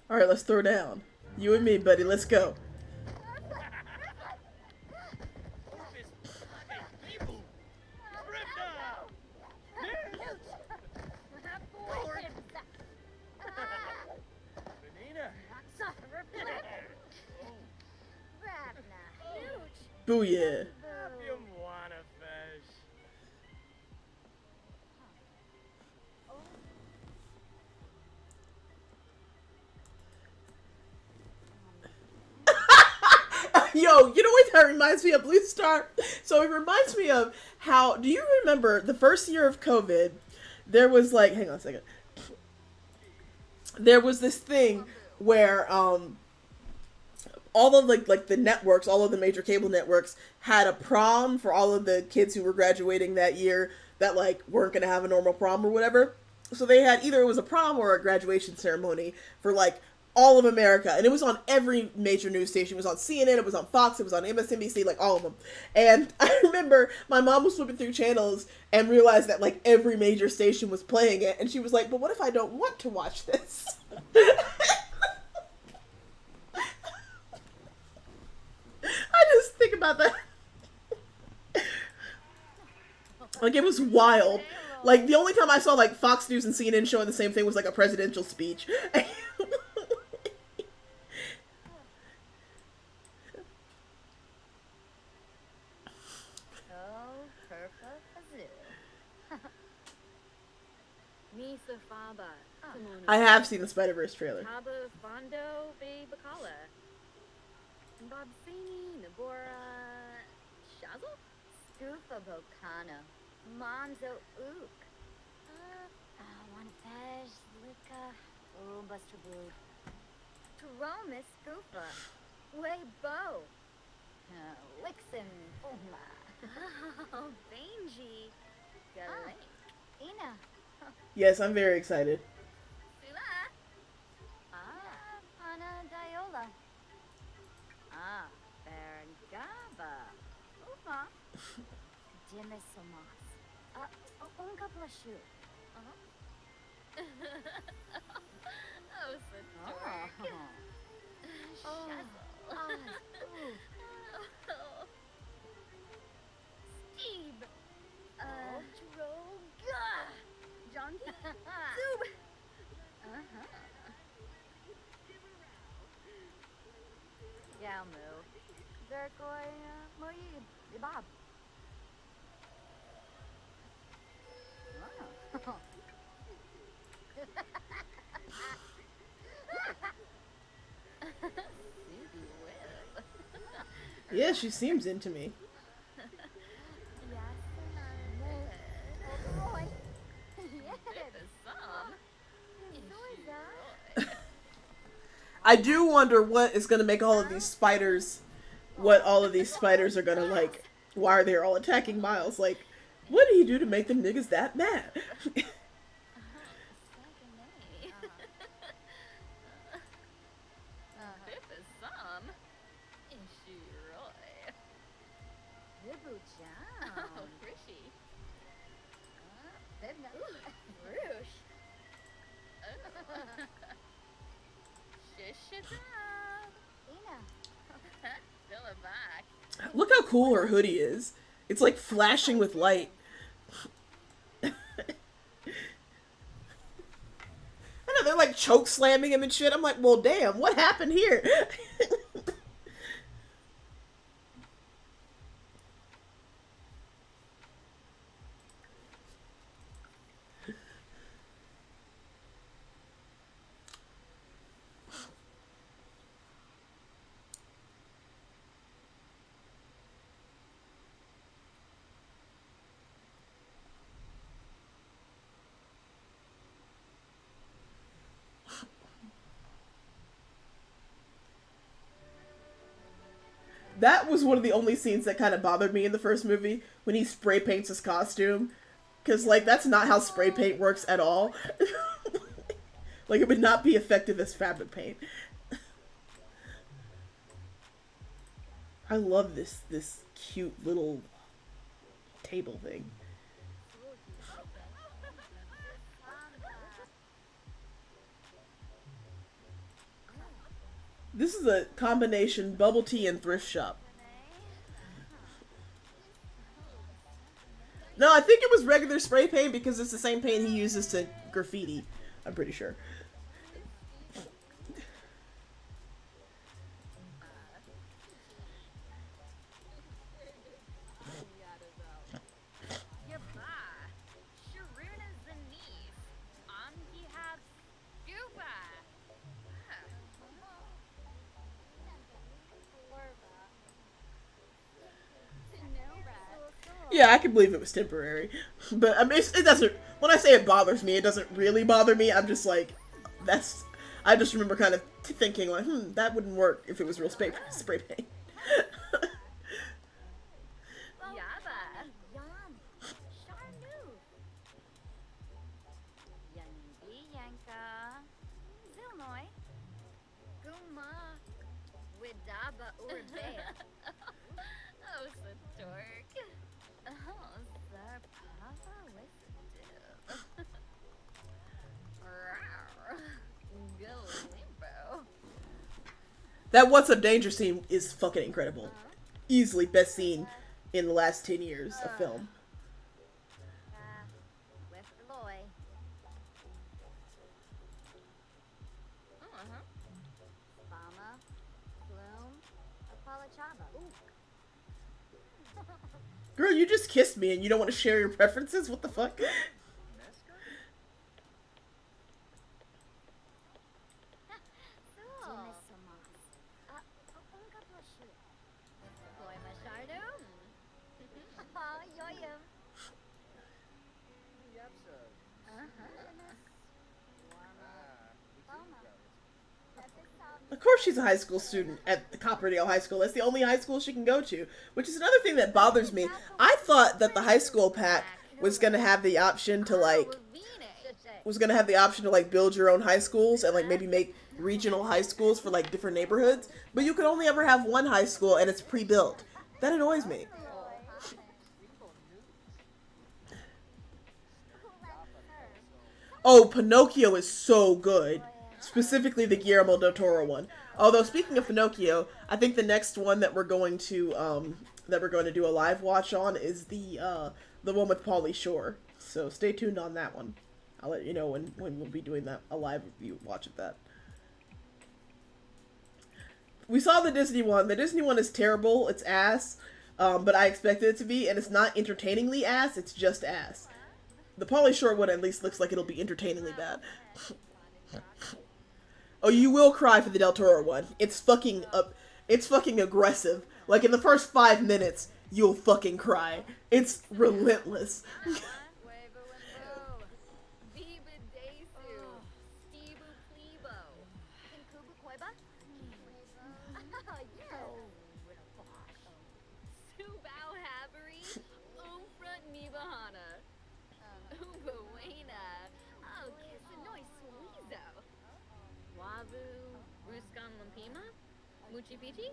Speaker 2: Alright, let's throw down. You and me, buddy, let's go. Booyah. Yo, you know what that reminds me of, Blue Star? So it reminds me of how, do you remember the first year of COVID, there was like, hang on a second. There was this thing where all of like the networks, all of the major cable networks had a prom for all of the kids who were graduating that year that like weren't going to have a normal prom or whatever. So they had either it was a prom or a graduation ceremony for like all of America, and it was on every major news station. It was on CNN, it was on Fox, it was on MSNBC, like all of them. And I remember my mom was flipping through channels and realized that like every major station was playing it, and she was like, but what if I don't want to watch this? I just think about that. Like, it was wild. Like, the only time I saw like Fox News and CNN showing the same thing was like a presidential speech. I have seen the Spider-Verse trailer. Yes, I'm very excited. Yeah, she seems into me. I do wonder what is going to make all of these spiders, what all of these spiders are going to like. Why are they all attacking Miles? Like, what did he do to make them niggas that mad? Look how cool her hoodie is. It's like flashing with light. I know, they're like choke slamming him and shit. I'm like, well, damn, what happened here? That was one of the only scenes that kind of bothered me in the first movie, when he spray paints his costume. Because, like, that's not how spray paint works at all. Like, it would not be effective as fabric paint. I love this cute little table thing. This is a combination bubble tea and thrift shop. No, I think it was regular spray paint because it's the same paint he uses to graffiti. I'm pretty sure. Yeah, I can believe it was temporary. But, I mean, it doesn't... When I say it bothers me, it doesn't really bother me. I'm just like... That's... I just remember kind of thinking, like, that wouldn't work if it was real spray paint. That What's Up Danger scene is fucking incredible. Easily best scene in the last 10 years of film. Girl, you just kissed me and you don't want to share your preferences? What the fuck? Of course she's a high school student at the Copperdale High School. That's the only high school she can go to, which is another thing that bothers me. I thought that the high school pack was going to have the option to, like, build your own high schools and, like, maybe make regional high schools for, like, different neighborhoods. But you can only ever have one high school and it's pre-built. That annoys me. Oh, Pinocchio is so good. Specifically the Guillermo del Toro one. Although, speaking of Pinocchio, I think the next one that we're going to do a live watch on is the one with Pauly Shore. So stay tuned on that one. I'll let you know when we'll be doing a live review watch of that. We saw the Disney one. The Disney one is terrible. It's ass. But I expected it to be, and it's not entertainingly ass. It's just ass. The Pauly Shore one at least looks like it'll be entertainingly bad. Oh, you will cry for the Del Toro one. It's fucking aggressive. Like, in the first 5 minutes, you'll fucking cry. It's relentless.
Speaker 3: Muchi Pichi?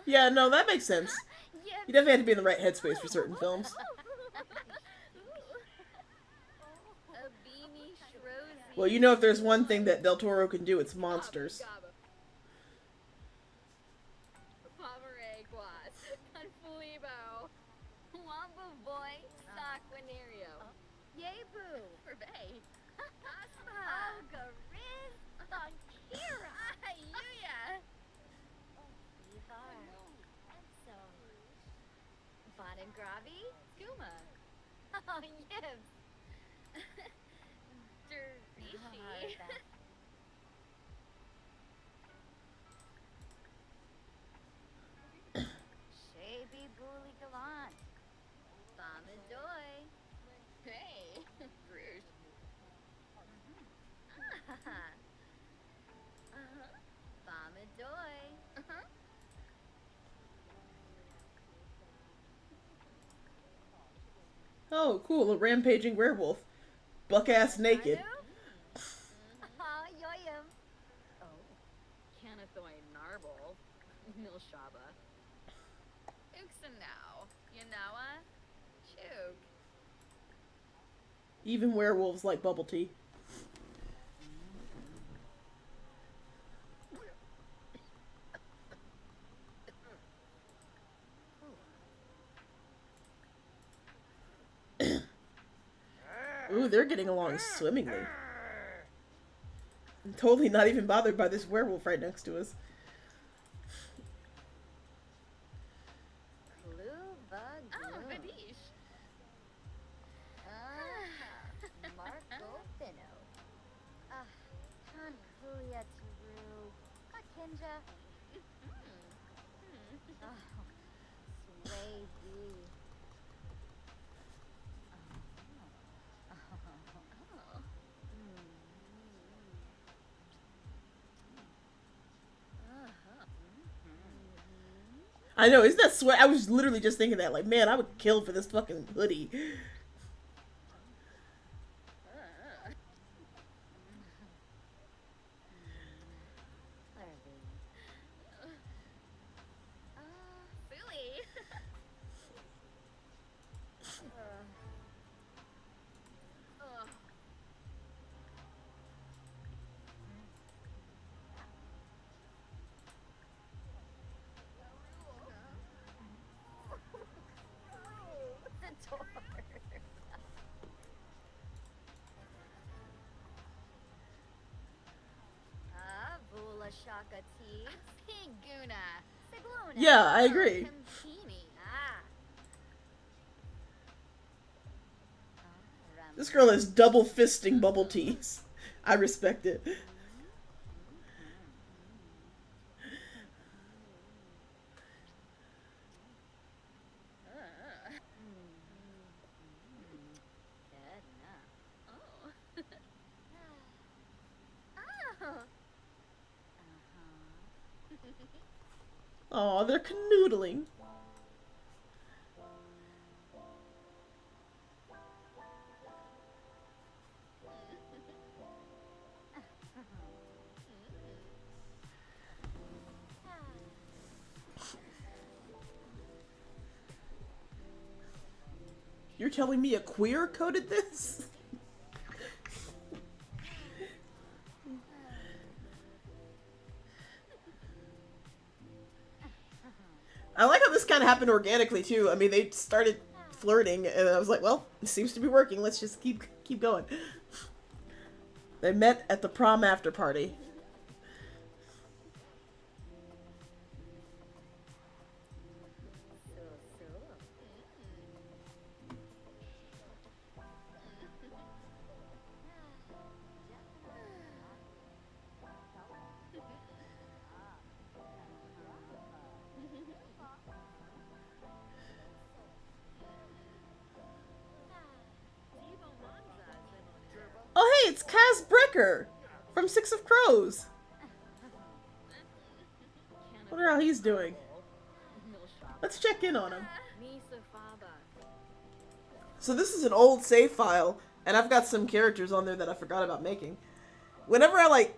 Speaker 2: Yeah, no, that makes sense. You definitely have to be in the right headspace for certain films. Well, you know, if there's one thing that Del Toro can do, it's monsters.
Speaker 3: Gravi? Skuma. Oh, yes. Dervishi. Shaby Bully Galant. Bamadoy. Hey, Bruce. Bamadoy.
Speaker 2: Oh, cool, a rampaging werewolf. Buck-ass naked.
Speaker 3: Yoyum. Oh, Canathoy Narble. Milshaba. Uxanow. Yanawa. Chug.
Speaker 2: Even werewolves like bubble tea. Ooh, they're getting along swimmingly. I'm totally not even bothered by this werewolf right next to us.
Speaker 3: Vadish. Marco Fino. Tankuya Taru. Akinja. Sway B.
Speaker 2: I know, isn't that sweat? I was literally just thinking that, like, man, I would kill for this fucking hoodie.
Speaker 3: Shaka Tea. Piguna. Sigluna.
Speaker 2: Yeah, I agree. This girl is double fisting bubble teas. I respect it. Aw, they're canoodling. You're telling me a queer coded this? I like how this kind of happened organically too. I mean, they started flirting, and I was like, "Well, it seems to be working. Let's just keep Keep going. They met at the prom after party. Oh, hey, it's Kaz Brecker from Six of Crows. Wonder how he's doing. Let's check in on him. So this is an old save file, and I've got some characters on there that I forgot about making. Whenever I like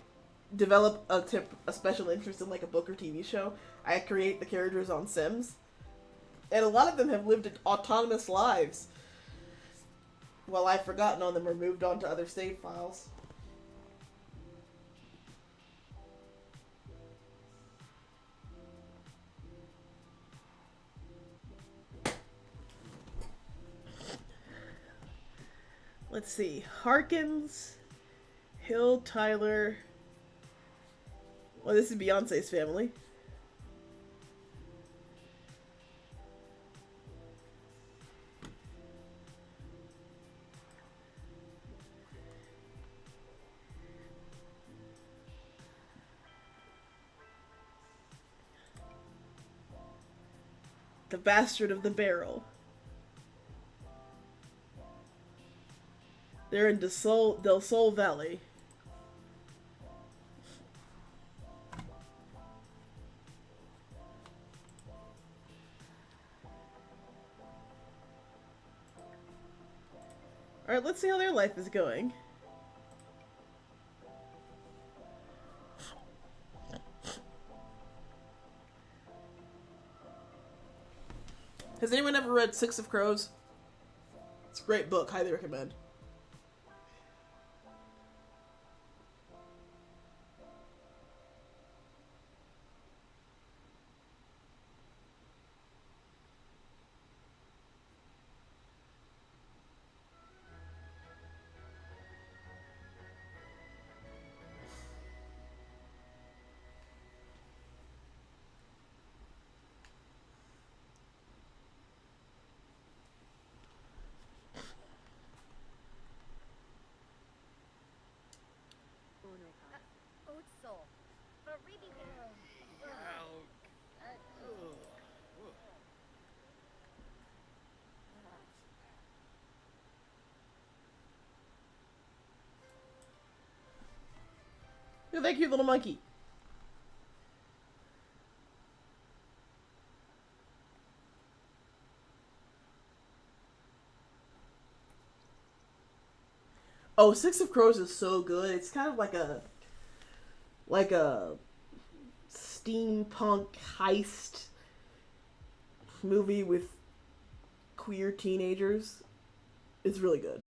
Speaker 2: develop a special interest in like a book or TV show, I create the characters on Sims, and a lot of them have lived autonomous lives, while I've forgotten on them or moved on to other save files. Let's see. Harkins, Hill, Tyler. Well, this is Beyonce's family. The Bastard of the Barrel. They're in Del Sol Valley. Alright, let's see how their life is going. Has anyone ever read Six of Crows? It's a great book, highly recommend. Oh, thank you, little monkey. Oh, Six of Crows is so good. It's kind of like a steampunk heist movie with queer teenagers. It's really good.